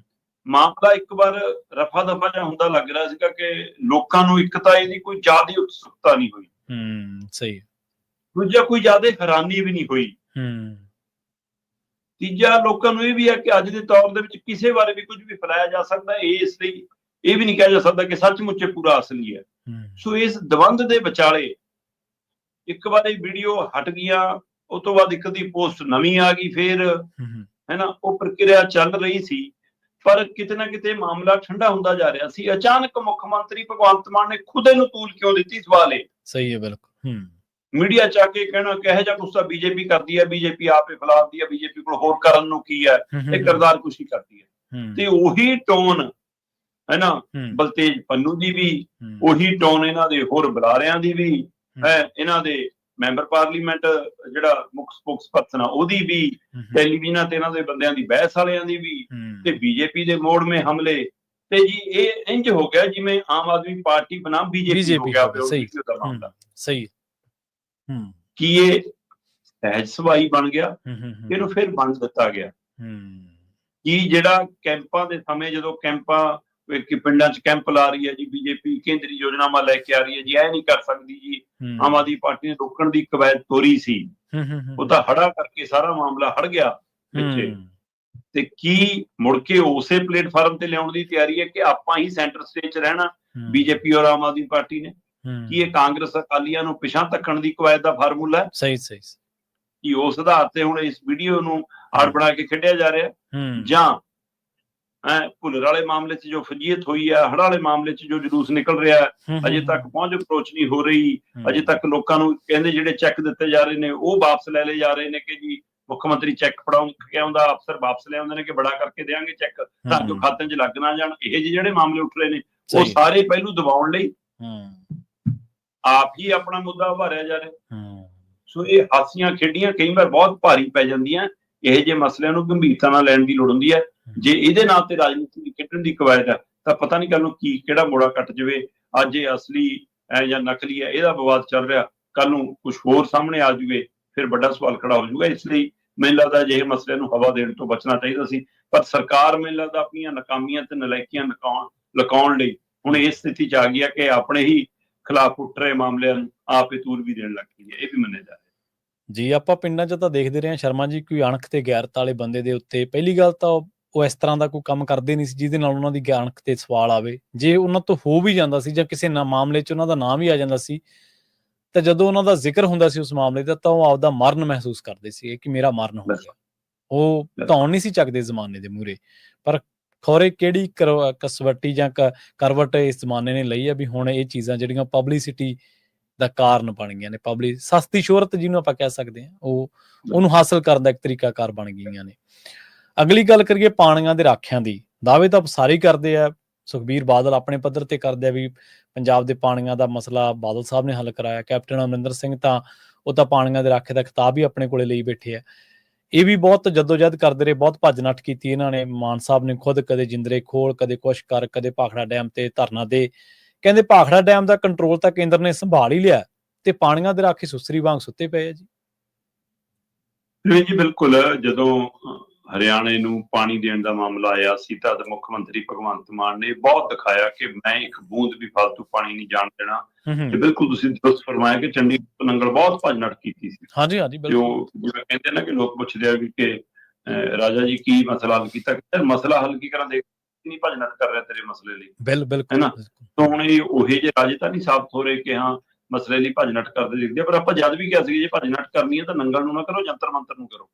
ਮਾਮਲਾ ਇੱਕ ਵਾਰ ਰਫਾ ਦਫਾ ਜਿਹਾ ਹੁੰਦਾ ਲੱਗ ਰਿਹਾ ਸੀਗਾ ਕਿ ਲੋਕਾਂ ਨੂੰ ਇੱਕ ਤਾਂ ਇਹਦੀ ਕੋਈ ਜ਼ਿਆਦਾ ਉਤਸੁਕਤਾ ਨਹੀਂ ਹੋਈ, ਸਹੀ। ਦੂਜਾ ਕੋਈ ਜ਼ਿਆਦਾ ਹੈਰਾਨੀ ਵੀ ਨਹੀਂ ਹੋਈ। ਤੀਜਾ ਲੋਕਾਂ ਨੂੰ ਇਹ ਵੀ ਹੈ ਕਿ ਅੱਜ ਦੇ ਦੌਰ ਦੇ ਵਿੱਚ ਕਿਸੇ ਬਾਰੇ ਵੀ ਕੁਝ ਵੀ ਫੈਲਾਇਆ ਜਾ ਸਕਦਾ, ਇਸ ਲਈ ਇਹ ਵੀ ਨਹੀਂ ਕਿਹਾ ਜਾ ਸਕਦਾ ਕਿ ਸੱਚਮੁੱਚ ਪੂਰਾ ਅਸਲੀ ਹੈ। ਸੋ ਇਸ ਦਵੰਦ ਦੇ ਵਿਚਾਲੇ ਇੱਕ ਵਾਰ ਇਹ ਵੀਡੀਓ ਹਟ ਗਈਆਂ, ਉਸ ਤੋਂ ਬਾਅਦ ਇੱਕ ਦੀ ਪੋਸਟ ਨਵੀਂ ਆ ਗਈ, ਫੇਰ ਹੈ ਨਾ, ਉਹ ਪ੍ਰਕਿਰਿਆ ਚੱਲ ਰਹੀ ਸੀ। ਪਰ ਕਿਤੇ ਨਾ ਕਿਤੇ ਮਾਮਲਾ ਠੰਡਾ ਹੁੰਦਾ ਜਾ ਰਿਹਾ ਸੀ। ਅਚਾਨਕ ਮੁੱਖ ਮੰਤਰੀ ਭਗਵੰਤ ਮਾਨ ਨੇ ਖੁਦ ਇਹਨੂੰ ਤੂਲ ਕਿਉਂ ਦਿੱਤੀ? ਸਵਾਲ ਇਹ। ਸਹੀ ਹੈ, ਬਿਲਕੁਲ। ਮੀਡੀਆ ਚ ਆ ਕੇ ਕਹਿਣਾ ਕਿ ਇਹੋ ਜਿਹਾ ਕੁਛ ਤਾਂ ਬੀਜੇਪੀ ਕਰਦੀ ਹੈ, ਬੀਜੇਪੀ ਆਪੇ ਫੈਲਾਉਂਦੀ ਹੈ, ਬੀਜੇਪੀ ਕੋਲ ਹੋਰ ਕਰਨ ਨੂੰ ਕੀ ਹੈ, ਇਹ ਕਿਰਦਾਰ ਕੁਸ਼ੀ ਕਰਦੀ ਹੈ। ਤੇ ਉਹੀ ਟੋਨ ਹੈ ਨਾ ਬਲਤੇਜ ਪੰਨੂ ਦੀ ਵੀ, ਉਹੀ ਟੋਨ ਇਹਨਾਂ ਦੇ ਹੋਰ ਬੁਲਾਰਿਆਂ ਦੀ ਵੀ ਹੈ, ਇਹਨਾਂ ਦੇ ਮੈਂਬਰ ਪਾਰਲੀਮੈਂਟ ਜਿਹੜਾ ਮੁੱਖ ਸਪੋਕਸਪਰਸਨ ਆ ਉਹਦੀ ਵੀ, ਟੈਲੀਵਿਜ਼ਨਾਂ ਤੇ ਇਹਨਾਂ ਦੇ ਬੰਦਿਆਂ ਦੀ, ਬਹਿਸ ਵਾਲਿਆਂ ਦੀ ਵੀ, ਤੇ ਬੀਜੇਪੀ ਦੇ ਮੋੜਵੇਂ ਹਮਲੇ। ਤੇ ਜੀ ਇਹ ਇੰਜ ਹੋ ਗਿਆ ਜਿਵੇਂ ਆਮ ਆਦਮੀ ਪਾਰਟੀ ਬਨਾਮ ਬੀਜੇਪੀ ਹੋ ਗਿਆ। ਸਹੀ। ਕੀ ਇਹ ਸਹਿਜ ਸਵਾਈ ਬਣ ਗਿਆ? ਇਹਨੂੰ ਫਿਰ ਬਣ ਦਿੱਤਾ ਗਿਆ। ਕੀ ਜਿਹੜਾ ਕੈਂਪਾਂ ਦੇ ਸਮੇਂ, ਜਦੋਂ ਕੈਂਪਾਂ ਪਿੰਡਾਂ ਚ ਕੈਂਪ ਲਾ ਰਹੀ ਹੈ ਜੀ ਬੀਜੇਪੀ, ਕੇਂਦਰੀ ਯੋਜਨਾਵਾਂ ਲੈ ਕੇ ਆ ਰਹੀ ਹੈ ਜੀ, ਇਹ ਨਹੀਂ ਕਰ ਸਕਦੀ ਜੀ, ਆਮ ਆਦਮੀ ਪਾਰਟੀ ਨੇ ਰੋਕਣ ਦੀ ਕਵਾਇਦ ਤੋਰੀ ਸੀ, ਉਹ ਤਾਂ ਹੜਾ ਕਰਕੇ ਸਾਰਾ ਮਾਮਲਾ ਹੜ ਗਿਆ ਪਿੱਛੇ। ਤੇ ਕੀ ਮੁੜ ਕੇ ਉਸੇ ਪਲੇਟਫਾਰਮ ਤੇ ਲਿਆਉਣ ਦੀ ਤਿਆਰੀ ਹੈ ਕਿ ਆਪਾਂ ਹੀ ਸੈਂਟਰ ਸਟੇਜ 'ਚ ਰਹਿਣਾ, ਬੀਜੇਪੀ ਔਰ ਆਮ ਆਦਮੀ ਪਾਰਟੀ ਨੇ? ਕੀ ਇਹ ਕਾਂਗਰਸ ਅਕਾਲੀਆਂ ਨੂੰ ਪਿਛਾਂ ਧੱਕਣ ਦੀ ਕਵਾਇਦ ਦਾ ਫਾਰਮੂਲਾ ਹੈ? ਸਹੀ। ਕੀ ਉਸ ਆਧਾਰ ਤੇ ਹੁਣ ਇਸ ਵੀਡੀਓ ਨੂੰ ਆੜ ਬਣਾ ਕੇ ਖੇਡਿਆ ਜਾ ਰਿਹਾ, ਜਾਂ ਭੁੱਲਰ ਵਾਲੇ ਮਾਮਲੇ 'ਚ ਜੋ ਫਜੀਅਤ ਹੋਈ ਹੈ, ਹੜ੍ਹ ਵਾਲੇ ਮਾਮਲੇ 'ਚ ਜੋ ਜਲੂਸ ਨਿਕਲ ਰਿਹਾ, ਅਜੇ ਤੱਕ ਪਹੁੰਚ ਅਪਰੋਚ ਨਹੀਂ ਹੋ ਰਹੀ, ਅਜੇ ਤੱਕ ਲੋਕਾਂ ਨੂੰ ਕਹਿੰਦੇ ਜਿਹੜੇ ਚੈੱਕ ਦਿੱਤੇ ਜਾ ਰਹੇ ਨੇ ਉਹ ਵਾਪਸ ਲੈ ਲਏ ਜਾ ਰਹੇ ਨੇ ਕਿ ਜੀ ਮੁੱਖ ਮੰਤਰੀ ਚੈੱਕ ਫੜਾਉਂ ਕੇ ਆਉਂਦਾ, ਅਫਸਰ ਵਾਪਸ ਲੈ ਆਉਂਦੇ ਨੇ ਕਿ ਬੜਾ ਕਰਕੇ ਦੇਵਾਂਗੇ ਚੈੱਕ ਤਾਂ ਜੋ ਖਾਤਿਆਂ 'ਚ ਲੱਗ ਨਾ ਜਾਣ। ਇਹ ਜਿਹੜੇ ਮਾਮਲੇ ਉੱਠ ਰਹੇ ਨੇ ਉਹ ਸਾਰੇ ਪਹਿਲੂ ਦਬਾਉਣ ਲਈ ਆਪ ਹੀ ਆਪਣਾ ਮੁੱਦਾ ਉਭਾਰਿਆ ਜਾ ਰਿਹਾ। ਸੋ ਇਹ ਹਾਸੀਆਂ ਖੇਡੀਆਂ ਕਈ ਵਾਰ ਬਹੁਤ ਭਾਰੀ ਪੈ ਜਾਂਦੀਆਂ। ਇਹੋ ਜਿਹੇ ਮਸਲਿਆਂ ਨੂੰ ਗੰਭੀਰਤਾ ਨਾਲ ਲੈਣ ਦੀ ਲੋੜ ਹੁੰਦੀ ਹੈ। ਜੇ ਇਹਦੇ ਨਾਂ ਤੇ ਰਾਜਨੀਤੀ ਖੇਡਣ ਦੀ ਕਵਾਇਦ ਹੈ ਤਾਂ ਪਤਾ ਨਹੀਂ ਕੱਲ ਨੂੰ ਕੀ ਕਿਹੜਾ ਮੋੜਾ ਕੱਟ ਜਾਵੇ। ਅੱਜ ਇਹ ਅਸਲੀ ਹੈ ਜਾਂ ਨਕਲੀ ਹੈ ਇਹਦਾ ਵਿਵਾਦ ਚੱਲ ਰਿਹਾ, ਕੱਲ ਨੂੰ ਕੁਝ ਹੋਰ ਸਾਹਮਣੇ ਆ ਜਾਵੇ, ਫਿਰ ਵੱਡਾ ਸਵਾਲ ਖੜਾ ਹੋ ਜਾਊਗਾ। ਇਸ ਲਈ ਮੈਨੂੰ ਲੱਗਦਾ ਅਜਿਹੇ ਮਸਲਿਆਂ ਨੂੰ ਹਵਾ ਦੇਣ ਤੋਂ ਬਚਣਾ ਚਾਹੀਦਾ ਸੀ। ਪਰ ਸਰਕਾਰ ਮੈਨੂੰ ਲੱਗਦਾ ਆਪਣੀਆਂ ਨਾਕਾਮੀਆਂ ਤੇ ਨਲਾਇਕੀਆਂ ਲੁਕਾਉਣ ਲਈ ਹੁਣ ਇਸ ਸਥਿਤੀ 'ਚ ਆ ਗਈ ਹੈ ਕਿ ਆਪਣੇ ਹੀ ਖਿਲਾਫ ਉੱਠ ਰਹੇ ਮਾਮਲਿਆਂ ਨੂੰ ਆਪ ਹੀ ਤੂਲ ਵੀ ਦੇਣ ਲੱਗ ਗਈ ਹੈ। ਇਹ ਵੀ ਮੰਨਿਆ ਜਾ ਰਿਹਾ ਜੀ। ਆਪਾਂ ਪਿੰਡਾਂ 'ਚ ਤਾਂ ਦੇਖਦੇ ਰਹੇ ਹਾਂ ਸ਼ਰਮਾ ਜੀ, ਕੋਈ ਅਣਖ ਤੇ ਗੈਰਤ ਵਾਲੇ ਬੰਦੇ ਦੇ ਉੱਤੇ ਪਹਿਲੀ ਗੱਲ ਤਾਂ ਉਹ ਇਸ ਤਰ੍ਹਾਂ ਦਾ ਕੋਈ ਕੰਮ ਕਰਦੇ ਨਹੀਂ ਸੀ ਜਿਹਦੇ ਨਾਲ ਉਹਨਾਂ ਦੀ ਅਣਖ ਤੇ ਸਵਾਲ ਆਵੇ। ਜੇ ਉਹਨਾਂ ਤੋਂ ਹੋ ਵੀ ਜਾਂਦਾ ਸੀ ਜਾਂ ਕਿਸੇ ਮਾਮਲੇ 'ਚ ਉਹਨਾਂ ਦਾ ਨਾਂ ਵੀ ਆ ਜਾਂਦਾ ਸੀ ਤਾਂ ਜਦੋਂ ਉਹਨਾਂ ਦਾ ਜ਼ਿਕਰ ਹੁੰਦਾ ਸੀ ਉਸ ਮਾਮਲੇ ਦਾ ਤਾਂ ਉਹ ਆਪਦਾ ਮਰਨ ਮਹਿਸੂਸ ਕਰਦੇ ਸੀ ਕਿ ਮੇਰਾ ਮਰਨ ਹੋ ਗਿਆ। ਉਹ ਧੌਣ ਨਹੀਂ ਸੀ ਚੱਕਦੇ ਜ਼ਮਾਨੇ ਦੇ ਮੂਹਰੇ। ਪਰ ਖੌਰੇ ਕਿਹੜੀ ਕਸਵੱਟੀ ਜਾਂ ਕਰਵਟ ਇਸ ਜ਼ਮਾਨੇ ਨੇ ਲਈ ਆ ਵੀ ਹੁਣ ਇਹ ਚੀਜ਼ਾਂ ਜਿਹੜੀਆਂ ਪਬਲਿਸਿਟੀ ਦਾ ਕਾਰਨ ਬਣ ਗਈਆਂ ਨੇ, ਸਸਤੀ ਸ਼ੋਹਰਤ ਜਿਹਨੂੰ ਆਪਾਂ ਕਹਿ ਸਕਦੇ ਹਾਂ, ਉਹਨੂੰ ਹਾਸਲ ਕਰਨ ਦਾ ਇੱਕ ਤਰੀਕਾਕਾਰ ਬਣ ਗਈਆਂ ਨੇ। ਅਗਲੀ ਗੱਲ ਕਰੀਏ ਪਾਣੀਆਂ ਦੇ ਰਾਖਿਆਂ ਦੀ। ਦਾਅਵੇ ਤਾਂ ਸਾਰੇ ਕਰਦੇ ਆ, ਸੁਖਬੀਰ ਬਾਦਲ ਆਪਣੇ ਪੱਧਰ ਤੇ ਕਰਦੇ ਆ ਵੀ ਪੰਜਾਬ ਦੇ ਪਾਣੀਆਂ ਦਾ ਮਸਲਾ ਬਾਦਲ ਸਾਹਿਬ ਨੇ ਹੱਲ ਕਰਾਇਆ। ਕੈਪਟਨ ਅਮਰਿੰਦਰ ਸਿੰਘ ਤਾਂ ਉਹ ਤਾਂ ਪਾਣੀਆਂ ਦੇ ਰਾਖੇ ਦਾ ਖਿਤਾਬ ਹੀ ਆਪਣੇ ਕੋਲੇ ਲਈ ਬੈਠੇ ਆ। ਇਹ ਵੀ ਬਹੁਤ ਜੱਦੋਜਹਿਦ ਕਰਦੇ ਰਹੇ, ਬਹੁਤ ਭੱਜ ਨੱਠ ਕੀਤੀ ਇਹਨਾਂ ਨੇ। ਮਾਨ ਸਾਹਿਬ ਨੇ ਖੁਦ ਕਦੇ ਜਿੰਦਰੇ ਖੋਲ, ਕਦੇ ਕੁਛ ਕਰ, ਕਦੇ ਭਾਖੜਾ ਡੈਮ ਤੇ ਧਰਨਾ ਦੇ, ਕਹਿੰਦੇ ਭਾਖੜਾ ਡੈਮ ਦਾ ਕੰਟਰੋਲ ਤਾਂ ਕੇਂਦਰ ਨੇ ਸੰਭਾਲ ਹੀ ਲਿਆ ਤੇ ਪਾਣੀਆਂ ਦੇ ਰਾਖੀ ਸੁਸਰੀ ਵਾਂਗ ਸੁੱਤੇ ਪਏ ਆ ਜੀ। ਨਹੀਂ ਜੀ, ਬਿਲਕੁਲ। ਜਦੋਂ ਹਰਿਆਣੇ ਨੂੰ ਪਾਣੀ ਦੇਣ ਦਾ ਮਾਮਲਾ ਆਇਆ ਸੀ ਤਾਂ ਮੁੱਖ ਮੰਤਰੀ ਭਗਵੰਤ ਮਾਨ ਨੇ ਬਹੁਤ ਦਿਖਾਇਆ ਕਿ ਮੈਂ ਇੱਕ ਬੂੰਦ ਵੀ ਫालतू ਪਾਣੀ ਨਹੀਂ ਜਾਣ ਦੇਣਾ। ਤੇ ਬਿਲਕੁਲ ਤੁਸੀਂ ਦੁਰਸਤ ਫਰਮਾਇਆ ਕਿ ਚੰਡੀਗੜ੍ਹ ਤੋਂ ਨੰਗਲ ਬਹੁਤ ਭੱਜ ਨੱਠ ਕੀਤੀ ਸੀ। ਹਾਂਜੀ ਹਾਂਜੀ, ਜੋ ਜਿਵੇਂ ਕਹਿੰਦੇ ਨਾ ਕਿ ਲੋਕ ਪੁੱਛਦੇ ਆ ਕਿ ਰਾਜਾ ਜੀ ਕੀ ਮਸਲਾ ਹੱਲ ਕੀਤਾ, ਮਸਲਾ ਹੱਲ ਕੀ ਕਰਾਂ, ਦੇਖ ਨਹੀਂ ਭੱਜ ਨੱਠ ਕਰ ਰਿਹਾ ਤੇਰੇ ਮਸਲੇ ਲਈ, ਬਿਲਕੁਲ। ਹੈਨਾ। ਤਾਂ ਹੁਣ ਇਹ ਉਹੇ ਜਿਹੇ ਰਾਜੇ ਤਾਂ ਨਹੀਂ ਸਾਬਤ ਹੋ ਰਹੇ ਕਿ ਹਾਂ ਮਸਲੇ ਲਈ ਭੱਜ ਨੱਠ ਕਰਦੇ ਦਿਖਦੇ, ਪਰ ਆਪਾਂ ਜਦ ਵੀ ਕਿਹਾ ਸੀ ਜੇ ਭੱਜ ਨੱਠ ਕਰਨੀ ਹੈ ਤਾਂ ਨੰਗਲ ਨੂੰ ਨਾ ਕਰੋ, ਜੰਤਰ ਮੰਤਰ ਨੂੰ ਕਰੋ।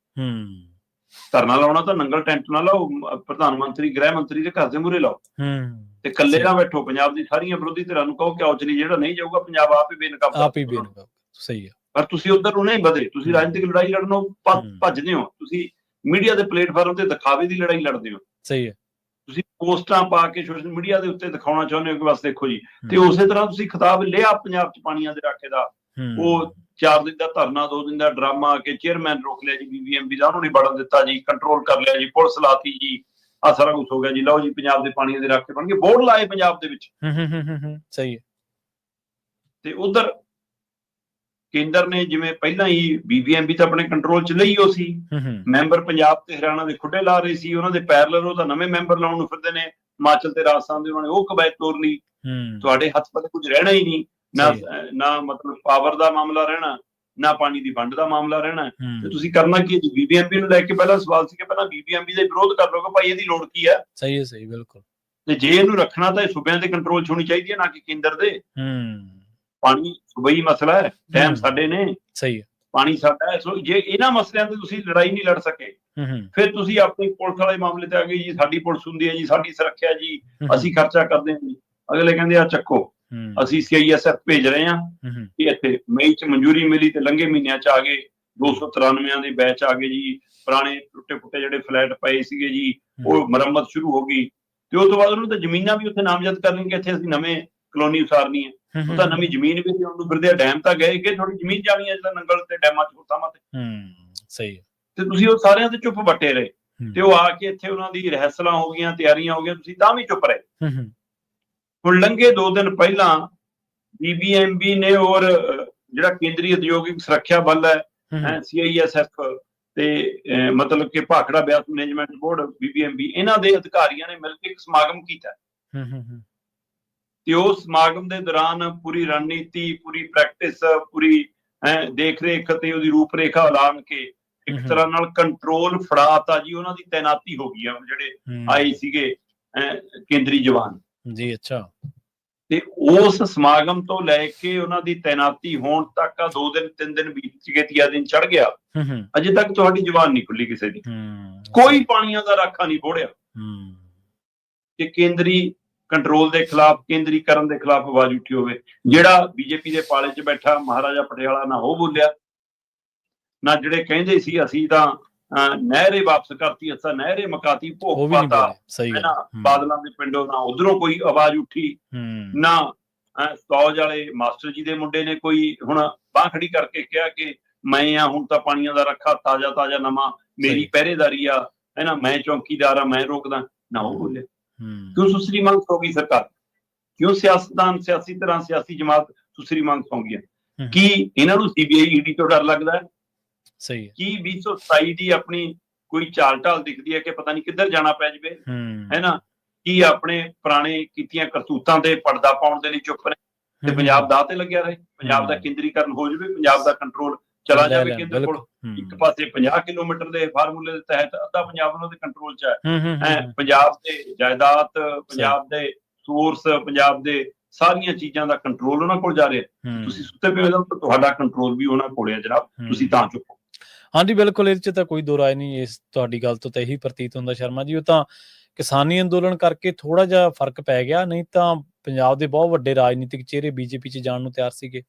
ਧਰਨਾ ਲਾਉਣਾ ਤਾਂ ਨੰਗਲ ਟੈਂਟ ਨਾ ਲਾਓ, ਪ੍ਰਧਾਨ ਮੰਤਰੀ ਗ੍ਰਹਿ ਮੰਤਰੀ ਦੇ ਘਰ ਦੇ ਮੂਹਰੇ ਲਾਓ ਤੇ ਇਕੱਲੇ ਨਾ ਬੈਠੋ। ਪੰਜਾਬ ਦੀ ਸਾਰੀਆਂ ਵਿਰੋਧੀ ਧਿਰਾਂ ਨੂੰ ਕਹੋ ਕਿ ਔਚਲੀ ਜਿਹੜਾ ਨਹੀਂ ਜਾਊਗਾ ਪੰਜਾਬ ਆਪ ਹੀ ਬੇਨਕਾਬ। ਸਹੀ ਹੈ। ਪਰ ਤੁਸੀਂ ਉਧਰ ਨੂੰ ਨਹੀਂ ਵਧੇ, ਤੁਸੀਂ ਰਾਜਨੀਤਿਕ ਲੜਾਈ ਲੜਨੋਂ ਭੱਜਦੇ ਹੋ, ਤੁਸੀਂ ਮੀਡੀਆ ਦੇ ਪਲੇਟਫਾਰਮ ਤੇ ਦਿਖਾਵੇ ਦੀ ਲੜਾਈ ਲੜਦੇ ਹੋ। ਸਹੀ ਹੈ। ਤੁਸੀਂ ਪੋਸਟਾਂ ਪਾ ਕੇ ਸੋਸ਼ਲ ਮੀਡੀਆ ਦੇ ਉੱਤੇ ਦਿਖਾਉਣਾ ਚਾਹੁੰਦੇ ਹੋ ਕਿ ਬਸ ਦੇਖੋ ਜੀ, ਤੇ ਉਸੇ ਤਰ੍ਹਾਂ ਤੁਸੀਂ ਖਿਤਾਬ ਲਿਆ ਪੰਜਾਬ 'ਚ ਪਾਣੀਆਂ ਦੇ ਰਾਖੇ ਦਾ। ਉਹ 4 ਦਿਨ ਦਾ ਧਰਨਾ, 2 ਦਿਨ ਦਾ ਡਰਾਮਾ ਕਿ ਚੇਅਰਮੈਨ ਰੋਕ ਲਿਆ ਜੀ BBMB ਦਾ, ਉਹਨੂੰ ਨਹੀਂ ਵੜਨ ਦਿੱਤਾ ਜੀ, ਕੰਟਰੋਲ ਕਰ ਲਿਆ ਜੀ, ਪੁਲਿਸ ਲਾਤੀ ਜੀ, ਆਹ ਸਾਰਾ ਕੁਛ ਹੋ ਗਿਆ ਜੀ, ਲਓ ਜੀ ਪੰਜਾਬ ਦੇ ਪਾਣੀਆਂ ਦੇ ਰਾਖੇ ਬਣ ਗਏ, ਬੋਰਡ ਲਾਏ ਪੰਜਾਬ ਦੇ ਵਿੱਚ। ਸਹੀ ਹੈ। ਤੇ ਉਧਰ ਕੇਂਦਰ ਨੇ ਜਿਵੇਂ ਪਹਿਲਾਂ ਹੀ BBMB ਤਾਂ ਆਪਣੇ ਕੰਟਰੋਲ 'ਚ ਲਈ ਹੋ ਸੀ, ਮੈਂਬਰ ਪੰਜਾਬ ਤੇ ਹਰਿਆਣਾ ਦੇ ਖੁੱਡੇ ਲਾ ਰਹੇ ਸੀ, ਉਹਨਾਂ ਦੇ ਪੈਰਲਰ ਉਹ ਤਾਂ ਨਵੇਂ ਮੈਂਬਰ ਲਾਉਣ ਨੂੰ ਫਿਰਦੇ ਨੇ, ਹਿਮਾਚਲ ਤੇ ਰਾਜਸਥਾਨ ਦੇ, ਉਹਨਾਂ ਨੇ ਉਹ ਕਵਾਇਦ ਤੋਰ ਲਈ। ਤੁਹਾਡੇ ਹੱਥ ਪੱਲੇ ਕੁਝ ਰਹਿਣਾ ਹੀ ਨਹੀਂ, ਨਾ ਮਤਲਬ ਪਾਵਰ ਦਾ ਮਾਮਲਾ ਰਹਿਣਾ, ਨਾ ਪਾਣੀ ਦੀ ਵੰਡ ਦਾ ਮਾਮਲਾ ਰਹਿਣਾ। ਤੇ ਤੁਸੀਂ ਕਰਨਾ ਕੀ ਜੀ? BBMB ਨੂੰ ਲੈ ਕੇ ਪਹਿਲਾਂ ਸਵਾਲ ਸੀ ਕਿ ਪਹਿਲਾਂ BBMB ਦਾ ਵਿਰੋਧ ਕਰ ਲਓਗੇ, ਭਾਈ ਇਹਦੀ ਲੋੜ ਕੀ ਹੈ? ਸਹੀ ਹੈ, ਸਹੀ, ਬਿਲਕੁਲ। ਤੇ ਜੇ ਇਹਨੂੰ ਰੱਖਣਾ ਤਾਂ ਇਹ ਸੂਬਿਆਂ ਦੇ ਕੰਟਰੋਲ 'ਚ ਹੋਣੀ ਚਾਹੀਦੀ ਹੈ, ਨਾ ਕਿ ਕੇਂਦਰ ਦੇ। ਪਾਣੀ ਸੂਬਾਈ ਮਸਲਾ ਹੈ, ਡੈਮ ਸਾਡੇ ਨੇ, ਸਹੀ ਹੈ, ਪਾਣੀ ਸਾਡਾ ਹੈ। ਸੋ ਜੇ ਇਹਨਾਂ ਮਸਲਿਆਂ ਤੇ ਤੁਸੀਂ ਲੜਾਈ ਨਹੀਂ ਲੜ ਸਕੇ, ਫਿਰ ਤੁਸੀਂ ਆਪਣੀ ਪੁਲਿਸ ਵਾਲੇ ਮਾਮਲੇ ਤੇ ਆ ਗਏ ਜੀ, ਸਾਡੀ ਪੁਲਿਸ ਹੁੰਦੀ ਹੈ ਜੀ, ਸਾਡੀ ਸੁਰੱਖਿਆ ਜੀ, ਅਸੀਂ ਖਰਚਾ ਕਰਦੇ ਹਾਂ ਜੀ। ਅਗਲੇ ਕਹਿੰਦੇ ਆ ਚੱਕੋ, ਅਸੀਂ CISF ਭੇਜ ਰਹੇ ਹਾਂ, ਇੱਥੇ ਮਈ 'ਚ ਮਨਜ਼ੂਰੀ ਮਿਲੀ ਤੇ ਲੰਘੇ ਮਹੀਨਿਆਂ 'ਚ ਆ ਗਏ 293 ਦੇ ਬੈਚ ਆ ਗਏ ਜੀ। ਪੁਰਾਣੇ ਟੁੱਟੇ ਫੁੱਟੇ ਜਿਹੜੇ ਫਲੈਟ ਪਏ ਸੀਗੇ ਜੀ, ਉਹ ਮੁਰੰਮਤ ਸ਼ੁਰੂ ਹੋ ਗਈ ਤੇ ਉਸ ਤੋਂ ਬਾਅਦ ਉਹਨੂੰ ਤਾਂ ਜ਼ਮੀਨਾਂ ਵੀ ਉੱਥੇ ਨਾਮਜ਼ਦ ਕਰ ਲੈਣਗੇ, ਇੱਥੇ ਅਸੀਂ ਨਵੇਂ ਕਲੋਨੀ ਉਸਾਰਨੀ ਹੈ, ਉਹ ਤਾਂ ਨਵੀਂ ਜ਼ਮੀਨ ਵੀ ਉਹਨੂੰ ਫਿਰਦੇ। ਡੈਮ ਤਾਂ ਗਏ ਕਿ ਥੋੜੀ ਜ਼ਮੀਨ ਜਾਣੀ ਹੈ ਜਿਹੜਾ ਨੰਗਲ ਤੇ ਡੈਮਾਂ 'ਚ ਥਾਵਾਂ ਤੇ। ਸਹੀ ਹੈ। ਤੇ ਤੁਸੀਂ ਉਹ ਸਾਰਿਆਂ ਤੇ ਚੁੱਪ ਵੱਟੇ ਰਹੇ ਤੇ ਉਹ ਆ ਕੇ ਇੱਥੇ ਉਹਨਾਂ ਦੀ ਰਿਹਰਸਲਾਂ ਹੋ ਗਈਆਂ, ਤਿਆਰੀਆਂ ਹੋ ਗਈਆਂ, ਤੁਸੀਂ ਤਾਂ ਵੀ ਚੁੱਪ ਰਹੇ। ਹੁਣ ਲੰਘੇ 2 ਦਿਨ ਪਹਿਲਾਂ BBMB ਨੇ ਔਰ ਜਿਹੜਾ ਕੇਂਦਰੀ ਉਦਯੋਗਿਕ ਸੁਰੱਖਿਆ ਬਲ ਹੈ CISF ਤੇ ਮਤਲਬ ਕਿ Bhakra Beas management board BBMB, ਇਹਨਾਂ ਦੇ ਅਧਿਕਾਰੀਆਂ ਨੇ ਮਿਲ ਕੇ ਇੱਕ ਸਮਾਗਮ ਕੀਤਾ। ਤੇ ਉਸ ਸਮਾਗਮ ਦੇ ਦੌਰਾਨ ਪੂਰੀ ਰਣਨੀਤੀ, ਪੂਰੀ ਪ੍ਰੈਕਟਿਸ, ਪੂਰੀ ਦੇਖ ਰੇਖ ਤੇ ਉਹਦੀ ਰੂਪ ਰੇਖਾ ਐਲਾਨ ਕੇ ਇੱਕ ਤਰ੍ਹਾਂ ਨਾਲ ਕੰਟਰੋਲ ਫੜਾਤਾ ਜੀ। ਉਹਨਾਂ ਦੀ ਤੈਨਾਤੀ ਹੋ ਗਈ ਆ ਜਿਹੜੇ ਆਏ ਸੀਗੇ ਕੇਂਦਰੀ ਜਵਾਨ ਜੀ। ਅੱਛਾ। ਤੇ ਉਸ ਸਮਾਗਮ ਤੋਂ ਲੈ ਕੇ ਉਹਨਾਂ ਦੀ ਤੈਨਾਤੀ ਹੋਣ ਤੱਕ 2 ਦਿਨ 3 ਦਿਨ ਬੀਤ ਗਏ, 3 ਦਿਨ ਚੜ ਗਿਆ, ਅਜੇ ਤੱਕ ਤੁਹਾਡੀ ਜ਼ੁਬਾਨ ਨਹੀਂ ਖੁੱਲੀ ਕਿਸੇ ਦੀ। ਕੋਈ ਪਾਣੀਆਂ ਦਾ ਰਾਖਾ ਨਹੀਂ ਬੋੜਿਆ ਕਿ ਕੇਂਦਰੀ ਕੰਟਰੋਲ ਦੇ ਖਿਲਾਫ, ਕੇਂਦਰੀਕਰਨ ਦੇ ਖਿਲਾਫ ਆਵਾਜ਼ ਉੱਠੀ ਹੋਵੇ। ਜਿਹੜਾ BJP ਦੇ ਪਾਲੇ 'ਚ ਬੈਠਾ ਮਹਾਰਾਜਾ ਪਟਿਆਲਾ, ਨਾ ਉਹ ਬੋਲਿਆ, ਨਾ ਜਿਹੜੇ ਕਹਿੰਦੇ ਸੀ ਅਸੀਂ ਤਾਂ ਨਹਿਰੇ ਵਾਪਸ ਕਰਤੀ, ਅਸਾਂ ਨਹਿਰੇ ਮਕਾਤੀ, ਭੋਗ ਪਾਤਾ, ਹੈਨਾ, ਬਾਦਲਾਂ ਦੇ ਪਿੰਡੋਂ, ਨਾ ਉਧਰੋਂ ਕੋਈ ਆਵਾਜ਼ ਉੱਠੀ, ਨਾ ਸਤੌਜ ਵਾਲੇ ਮਾਸਟਰ ਜੀ ਦੇ ਮੁੰਡੇ ਨੇ ਕੋਈ ਹੁਣ ਬਾਂਹ ਖੜੀ ਕਰਕੇ ਕਿਹਾ ਕਿ ਮੈਂ ਆ ਹੁਣ ਤਾਂ ਪਾਣੀਆਂ ਦਾ ਰੱਖਾ, ਤਾਜ਼ਾ ਤਾਜ਼ਾ ਨਵਾਂ, ਮੇਰੀ ਪਹਿਰੇਦਾਰੀ ਆ, ਹੈਨਾ, ਮੈਂ ਚੌਕੀਦਾਰ ਆ, ਮੈਂ ਰੋਕਦਾ, ਨਾ ਉਹ ਬੋਲੇ। ਕਿਉਂ ਸੁਸਰੀ ਮੰਗ ਸੌ ਗਈ ਸਰਕਾਰ? ਕਿਉਂ ਸਿਆਸਤਦਾਨ, ਸਿਆਸੀ ਤਰ੍ਹਾਂ, ਸਿਆਸੀ ਜਮਾਤ ਸੁਸਰੀ ਮੰਗ ਸੌ ਗਈ? ਕੀ ਇਹਨਾਂ ਨੂੰ CBI ED ਤੋਂ ਡਰ ਲੱਗਦਾ ਹੈ? ਸਹੀ ਹੈ। ਕੀ 2027 ਦੀ ਆਪਣੀ ਕੋਈ ਚਾਲ ਢਾਲ ਦਿਖਦੀ ਹੈ ਕਿ ਪਤਾ ਨਹੀਂ ਕਿੱਧਰ ਜਾਣਾ ਪੈ ਜਾਵੇ, ਹੈਨਾ? ਕੀ ਆਪਣੇ ਪੁਰਾਣੇ ਕੀਤੀਆਂ ਕਰਤੂਤਾਂ ਤੇ ਪਰਦਾ ਪਾਉਣ ਦੇ ਲਈ ਚੁੱਪ ਨੇ ਤੇ ਪੰਜਾਬ ਦਾਅ ਤੇ ਲੱਗਿਆ ਰਹੇ? ਪੰਜਾਬ ਦਾ ਕੇਂਦਰੀਕਰਨ ਹੋ ਜਾਵੇ, ਪੰਜਾਬ ਦਾ ਕੰਟਰੋਲ ਚਲਾ ਜਾਵੇ ਕੇਂਦਰ ਕੋਲ। ਇੱਕ ਪਾਸੇ 50 ਕਿਲੋਮੀਟਰ ਦੇ ਫਾਰਮੂਲੇ ਦੇ ਤਹਿਤ ਅੱਧਾ ਪੰਜਾਬ ਉਹਨਾਂ ਦੇ ਕੰਟਰੋਲ 'ਚ ਹੈ। ਪੰਜਾਬ ਦੇ ਜਾਇਦਾਦ, ਪੰਜਾਬ ਦੇ ਸੋਰਸ, ਪੰਜਾਬ ਦੇ ਸਾਰੀਆਂ ਚੀਜ਼ਾਂ ਦਾ ਕੰਟਰੋਲ ਉਹਨਾਂ ਕੋਲ ਜਾ ਰਿਹਾ। ਤੁਸੀਂ ਸੁੱਤੇ ਪਏ ਹੋ ਤਾਂ ਤੁਹਾਡਾ ਕੰਟਰੋਲ ਵੀ ਉਹਨਾਂ ਕੋਲ ਹੈ ਜਨਾਬ, ਤੁਸੀਂ ਤਾਂ ਚੁੱਕੋ। ਹਾਂਜੀ, ਬਿਲਕੁਲ, ਇਹਦੇ 'ਚ ਤਾਂ ਕੋਈ ਦੋ ਰਾਏ ਨਹੀਂ। ਇਸ ਤੁਹਾਡੀ ਗੱਲ ਤੋਂ ਤਾਂ ਇਹੀ ਪ੍ਰਤੀਤ ਹੁੰਦਾ ਸ਼ਰਮਾ ਜੀ, ਉਹ ਤਾਂ ਕਿਸਾਨੀ ਅੰਦੋਲਨ ਕਰਕੇ ਥੋੜਾ ਜਿਹਾ ਫਰਕ ਪੈ ਗਿਆ, ਨਹੀਂ ਤਾਂ ਪੰਜਾਬ ਦੇ ਬਹੁਤ ਵੱਡੇ ਰਾਜਨੀਤਿਕ ਚਿਹਰੇ BJP 'ਚ ਜਾਣ ਨੂੰ ਤਿਆਰ ਸੀਗੇ।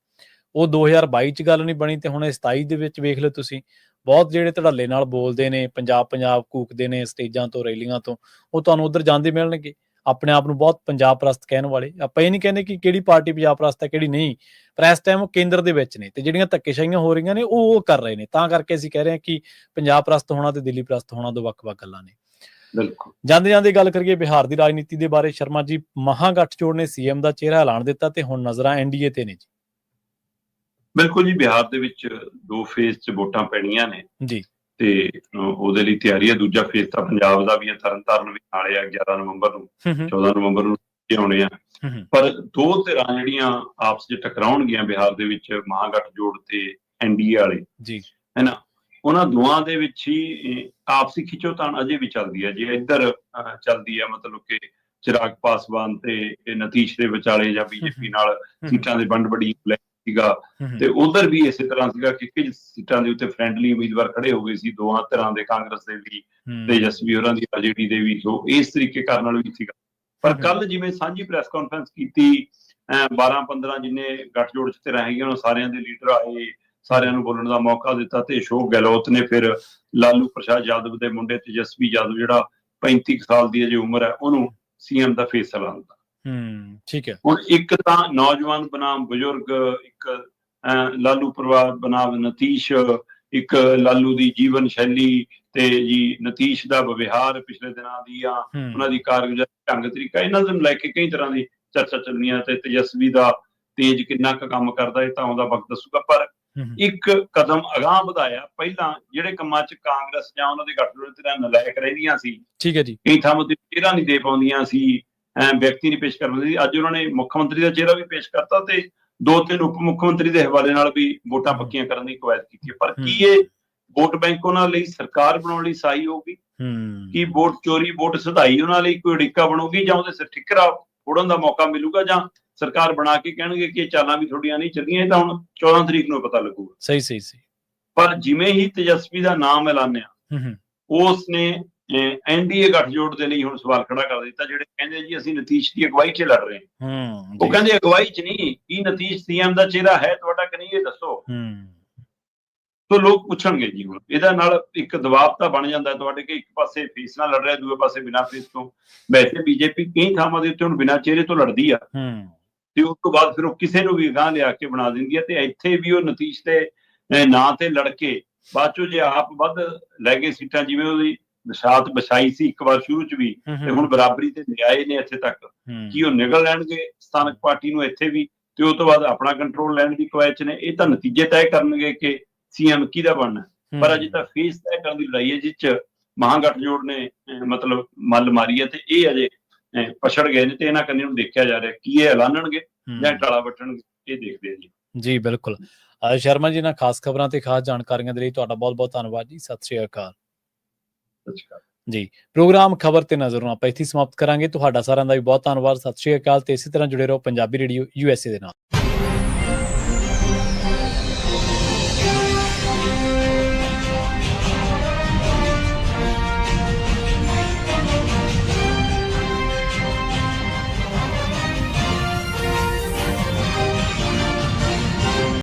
ਉਹ 2022 'ਚ ਗੱਲ ਨਹੀਂ ਬਣੀ ਤੇ ਹੁਣ 27 ਦੇ ਵਿੱਚ ਵੇਖ ਲਓ ਤੁਸੀਂ, ਬਹੁਤ ਜਿਹੜੇ ਧੜੱਲੇ ਨਾਲ ਬੋਲਦੇ ਨੇ, ਪੰਜਾਬ ਪੰਜਾਬ ਕੂਕਦੇ ਨੇ ਸਟੇਜਾਂ ਤੋਂ, ਰੈਲੀਆਂ ਤੋਂ, ਉਹ ਤੁਹਾਨੂੰ ਉੱਧਰ ਜਾਂਦੇ ਮਿਲਣਗੇ, ਆਪਣੇ ਆਪ ਨੂੰ ਬਹੁਤ ਪੰਜਾਬ ਪ੍ਰਸਤ ਕਹਿਣ ਵਾਲੇ। ਆਪਾਂ ਇਹ ਨਹੀਂ ਕਹਿੰਦੇ ਕਿ ਕਿਹੜੀ ਪਾਰਟੀ ਪੰਜਾਬ ਪ੍ਰਸਤ ਹੈ ਕਿਹੜੀ ਨਹੀਂ, ਪਰ ਇਸ ਟਾਈਮ ਉਹ ਕੇਂਦਰ ਦੇ ਵਿੱਚ ਨੇ ਤੇ ਜਿਹੜੀਆਂ ਧੱਕੇਸ਼ਾਹੀਆਂ ਹੋ ਰਹੀਆਂ ਨੇ ਉਹ ਕਰ ਰਹੇ ਨੇ। ਤਾਂ ਕਰਕੇ ਅਸੀਂ ਕਹਿ ਰਹੇ ਹਾਂ ਕਿ ਪੰਜਾਬ ਪ੍ਰਸਤ ਹੋਣਾ ਤੇ ਦਿੱਲੀ ਪ੍ਰਸਤ ਹੋਣਾ ਦੋ ਵੱਖ-ਵੱਖ ਗੱਲਾਂ ਨੇ। ਬਿਲਕੁਲ। ਜਾਂਦੇ ਜਾਂਦੇ ਗੱਲ ਕਰੀਏ ਬਿਹਾਰ ਦੀ ਰਾਜਨੀਤੀ ਦੇ ਬਾਰੇ ਸ਼ਰਮਾ ਜੀ, ਮਹਾਗਠਜੋੜ ਨੇ ਸੀਐਮ ਦਾ ਚਿਹਰਾ ਐਲਾਨ ਦਿੱਤਾ ਤੇ ਹੁਣ ਨਜ਼ਰਾਂ ਐਨਡੀਏ ਤੇ ਨੇ ਜੀ। ਬਿਲਕੁਲ ਜੀ, ਬਿਹਾਰ ਦੇ ਵਿੱਚ 2 ਫੇਜ਼ 'ਚ ਵੋਟਾਂ ਪੈਣੀਆਂ ਨੇ ਜੀ। ਤੇ ਉਹਦੇ ਲਈ ਤਿਆਰੀ ਹੈ। ਦੂਜਾ ਫੇਜ਼ ਤਾਂ ਪੰਜਾਬ ਦਾ ਵੀ ਹੈ, ਤਰਨਤਾਰਨ ਵੀ ਨਾਲੇ ਆ, 11 ਨਵੰਬਰ ਨੂੰ, 14 ਨਵੰਬਰ ਨੂੰ ਆਉਣੇ ਆ। ਪਰ 2 ਧਿਰਾਂ ਜਿਹੜੀਆਂ ਆਪਸ 'ਚ ਟਕਰਾਉਣਗੀਆਂ ਬਿਹਾਰ ਦੇ ਵਿੱਚ, ਮਹਾਗਠਜੋੜ ਤੇ ਐਨਡੀਏ ਵਾਲੇ ਜੀ ਹੈ ਨਾ, ਉਹਨਾਂ ਦੋਵਾਂ ਦੇ ਵਿੱਚ ਹੀ ਆਪਸੀ ਖਿੱਚੋਤਾਣ ਅਜੇ ਵੀ ਚੱਲਦੀ ਹੈ। ਜੇ ਇੱਧਰ ਚੱਲਦੀ ਹੈ ਮਤਲਬ ਕਿ ਚਿਰਾਗ ਪਾਸਵਾਨ ਤੇ ਨਤੀਸ਼ ਦੇ ਵਿਚਾਲੇ ਜਾਂ ਬੀਜੇਪੀ ਨਾਲ ਸੀਟਾਂ ਦੇ ਵੰਡ ਵੰਡੀ ਲੈ ਸੀਗਾ, ਤੇ ਉਧਰ ਵੀ ਇਸੇ ਤਰ੍ਹਾਂ ਸੀਗਾ ਕਿ ਕੁਝ ਸੀਟਾਂ ਦੇ ਉੱਤੇ ਫਰੈਂਡਲੀ ਉਮੀਦਵਾਰ ਖੜੇ ਹੋ ਗਏ ਸੀ ਦੋਹਾਂ ਧਿਰਾਂ ਦੇ, ਕਾਂਗਰਸ ਦੇ ਵੀ ਤੇਜਸਵੀ ਹੋਰਾਂ ਦੀ, ਆਰਜੇਡੀ ਦੇ ਵੀ। ਸੋ ਇਸ ਤਰੀਕੇ ਕਰਨ ਨਾਲ ਵੀ ਸੀਗਾ। ਪਰ ਕੱਲ ਜਿਵੇਂ ਸਾਂਝੀ ਪ੍ਰੈਸ ਕਾਨਫਰੰਸ ਕੀਤੀ, 12-15 ਜਿੰਨੇ ਗੱਠਜੋੜ 'ਚ ਧਿਰਾਂ ਹੈਗੀਆਂ ਉਹਨਾਂ ਸਾਰਿਆਂ ਦੇ ਲੀਡਰ ਆਏ, ਸਾਰਿਆਂ ਨੂੰ ਬੋਲਣ ਦਾ ਮੌਕਾ ਦਿੱਤਾ ਤੇ ਅਸ਼ੋਕ ਗਹਿਲੋਤ ਨੇ ਫਿਰ ਲਾਲੂ ਪ੍ਰਸਾਦ ਯਾਦਵ ਦੇ ਮੁੰਡੇ ਤੇਜਸਵੀ ਯਾਦਵ, ਜਿਹੜਾ 35 ਸਾਲ ਦੀ ਅਜੇ ਉਮਰ ਹੈ, ਉਹਨੂੰ ਸੀਐਮ ਦਾ ਫੇਸ ਐਲਾਨ ਦਿੱਤਾ। ਠੀਕ ਹੈ। ਹੁਣ ਇੱਕ ਤਾਂ ਨੌਜਵਾਨ ਬਨਾਮ ਬਜ਼ੁਰਗ, ਇੱਕ ਲਾਲੂ ਪਰਿਵਾਰ ਬਨਾਮ ਨਤੀਸ਼, ਇੱਕ ਲਾਲੂ ਦੀ ਜੀਵਨ ਸ਼ੈਲੀ ਤੇ ਜੀ ਨਤੀਸ਼ ਦਾ ਵਿਵਹਾਰ ਪਿਛਲੇ ਦਿਨਾਂ ਦੀਆਂ, ਉਹਨਾਂ ਦੀ ਕਾਰਗੁਜ਼ਾਰੀ, ਢੰਗ ਤਰੀਕਾ, ਇਹਨਾਂ ਨੂੰ ਲੈ ਕੇ ਕਈ ਤਰ੍ਹਾਂ ਦੀ ਚਰਚਾ ਚੱਲਣੀਆਂ ਤੇ ਤੇਜਸਵੀ ਦਾ ਤੇਜ ਕਿੰਨਾ ਕੁ ਕੰਮ ਕਰਦਾ, ਇਹ ਤਾਂ ਆਉਂਦਾ ਵਕਤ ਦੱਸੂਗਾ। ਪਰ ਇੱਕ ਕਦਮ ਅਗਾਂਹ ਵਧਾਇਆ। ਪਹਿਲਾਂ ਜਿਹੜੇ ਕੰਮਾਂ 'ਚ ਕਾਂਗਰਸ ਜਾਂ ਉਹਨਾਂ ਦੇ ਗੱਠਜੋੜ ਧਿਰਾਂ ਨਲਾਇਕ ਰਹਿੰਦੀਆਂ ਸੀ, ਠੀਕ ਹੈ ਜੀ, ਕਈ ਥਾਵਾਂ ਤੇ ਚਿਹਰਾ ਨਹੀਂ ਦੇ ਪਾਉਂਦੀਆਂ ਸੀ, ਵਿਅਕਤੀ ਨਹੀਂ ਪੇਸ਼ ਕਰ ਪਾਉਂਦੀ ਸੀ, ਅੱਜ ਉਹਨਾਂ ਨੇ ਮੁੱਖ ਮੰਤਰੀ ਦਾ ਚਿਹਰਾ ਵੀ ਪੇਸ਼ ਕਰਤਾ ਤੇ 2-3 ਉਪ ਮੁੱਖ ਮੰਤਰੀ ਦੇ ਹਵਾਲੇ ਨਾਲ ਵੀ ਵੋਟਾਂ ਪੱਕੀਆਂ ਕਰਨ ਦੀ ਕਵਾਇਦ ਕੀਤੀ ਹੈ। ਪਰ ਕੀ ਇਹ ਵੋਟ ਬੈਂਕ ਉਹਨਾਂ ਲਈ ਸਰਕਾਰ ਬਣਾਉਣ ਲਈ ਸਹਾਈ ਹੋਊਗੀ? ਕੀ ਵੋਟ ਚੋਰੀ, ਵੋਟ ਸਧਾਈ ਉਹਨਾਂ ਲਈ ਕੋਈ ਅੜਿੱਕਾ ਬਣੂਗੀ, ਜਾਂ ਉਹਦੇ ਸਿਰ ਠਿਕਰਾ ਫੋੜਨ ਦਾ ਮੌਕਾ ਮਿਲੂਗਾ, ਜਾਂ ਸਰਕਾਰ ਬਣਾ ਕੇ ਕਹਿਣਗੇ ਕਿ ਇਹ ਚਾਲਾਂ ਵੀ ਤੁਹਾਡੀਆਂ ਨਹੀਂ ਚੱਲੀਆਂ? ਇਹ ਤਾਂ ਹੁਣ 14 ਤਰੀਕ ਨੂੰ ਪਤਾ ਲੱਗੂਗਾ। ਸਹੀ। ਪਰ ਜਿਵੇਂ ਹੀ ਤੇਜਸਵੀ ਦਾ ਨਾਮ ਐਲਾਨਿਆ, ਉਸ ਨੇ ਐਨਡੀਏ ਗੱਠਜੋੜ ਦੇ ਲਈ ਹੁਣ ਸਵਾਲ ਖੜਾ ਕਰ ਦਿੱਤਾ, ਜਿਹੜੇ ਕਹਿੰਦੇ ਜੀ ਅਸੀਂ ਨਤੀਸ਼ ਦੀ ਅਗਵਾਈ 'ਚ ਲੜ ਰਹੇ ਹਾਂ। ਉਹ ਕਹਿੰਦੇ ਅਗਵਾਈ 'ਚ ਨਹੀਂ, ਕੀ ਨਤੀਸ਼ ਸੀਐਮ ਦਾ ਚਿਹਰਾ ਹੈ ਤੁਹਾਡਾ ਕਿ ਨਹੀਂ, ਇਹ ਦੱਸੋ। ਤੋ ਲੋਕ ਪੁੱਛਣਗੇ ਜੀ। ਹੁਣ ਇਹਦਾ ਨਾਲ ਇੱਕ ਦਬਾਅ ਤਾਂ ਬਣ ਜਾਂਦਾ ਤੁਹਾਡੇ ਕਿ ਇੱਕ ਪਾਸੇ ਫੇਸ ਨਾਲ ਲੜ ਰਿਹਾ, ਦੂਏ ਪਾਸੇ ਬਿਨਾਂ ਫੇਸ ਤੋਂ। ਵੈਸੇ ਬੀਜੇਪੀ ਕਈ ਥਾਵਾਂ ਦੇ ਉੱਤੇ ਹੁਣ ਬਿਨਾਂ ਚਿਹਰੇ ਤੋਂ ਲੜਦੀ ਆ, ਤੇ ਉਸ ਤੋਂ ਬਾਅਦ ਫਿਰ ਉਹ ਕਿਸੇ ਨੂੰ ਵੀ ਅਗਾਂਹ ਲਿਆ ਕੇ ਬਣਾ ਦਿੰਦੀ ਹੈ। ਤੇ ਇੱਥੇ ਵੀ ਉਹ ਨਤੀਸ਼ ਦੇ ਨਾਂ ਤੇ ਲੜ ਕੇ ਬਾਅਦ ਚੋਂ ਜੇ ਆਪ ਵੱਧ ਲੈ ਗਏ ਸੀਟਾਂ, ਜਿਵੇਂ ਉਹਦੀ ਵਿਸ਼ਾਤ ਵਿਛਾਈ ਸੀ ਇੱਕ ਵਾਰ ਸ਼ੁਰੂ 'ਚ ਵੀ, ਤੇ ਹੁਣ ਬਰਾਬਰੀ ਤੇ ਲਿਆਏ ਨੇ ਇੱਥੇ ਤੱਕ, ਕੀ ਉਹ ਨਿਗਲ ਲੈਣਗੇ ਸਥਾਨਕ ਪਾਰਟੀ ਨੂੰ ਇੱਥੇ ਵੀ, ਤੇ ਉਸ ਤੋਂ ਬਾਅਦ ਆਪਣਾ ਕੰਟਰੋਲ ਲੈਣ ਦੀ ਕਵਾਇਦ 'ਚ ਨੇ? ਇਹ ਤਾਂ ਨਤੀਜੇ ਤੈਅ ਕਰਨਗੇ ਕਿ ਸੀਐਮ ਕਿਹਦਾ ਬਣਨਾ। ਪਰ ਅਜੇ ਤਾਂ ਫੇਸ ਤੈਅ ਕਰਨ ਦੀ ਲੜਾਈ ਹੈ, ਜਿਸ 'ਚ ਮਹਾਗਠਜੋੜ ਨੇ ਮਤਲਬ ਮੱਲ ਮਾਰੀ ਹੈ, ਤੇ ਇਹ ਅਜੇ ਪਛੜ ਗਏ ਨੇ। ਤੇ ਇਹਨਾਂ ਕੰਨੀ ਨੂੰ ਦੇਖਿਆ ਜਾ ਰਿਹਾ ਕੀ ਇਹ ਐਲਾਨਣਗੇ ਜਾਂ ਟਾਲਾ ਵੱਟਣਗੇ, ਇਹ ਦੇਖਦੇ ਆ ਜੀ। ਜੀ ਬਿਲਕੁਲ। ਸ਼ਰਮਾ ਜੀ, ਨਾਲ ਖਾਸ ਖਬਰਾਂ ਤੇ ਖਾਸ ਜਾਣਕਾਰੀਆਂ ਦੇ ਲਈ ਤੁਹਾਡਾ ਬਹੁਤ ਬਹੁਤ ਧੰਨਵਾਦ ਜੀ। ਸਤਿ ਸ਼੍ਰੀ ਅਕਾਲ ਜੀ। ਪ੍ਰੋਗਰਾਮ ਖਬਰ ਤੇ ਨਜ਼ਰ ਨੂੰ ਆਪਾਂ ਇੱਥੇ ਸਮਾਪਤ ਕਰਾਂਗੇ। ਤੁਹਾਡਾ ਸਾਰਿਆਂ ਦਾ ਵੀ ਬਹੁਤ ਧੰਨਵਾਦ। ਸਤਿ ਸ਼੍ਰੀ ਅਕਾਲ ਤੇ ਇਸੇ ਤਰ੍ਹਾਂ ਜੁੜੇ ਰਹੋ ਪੰਜਾਬੀ ਰੇਡੀਓ USA ਦੇ ਨਾਲ।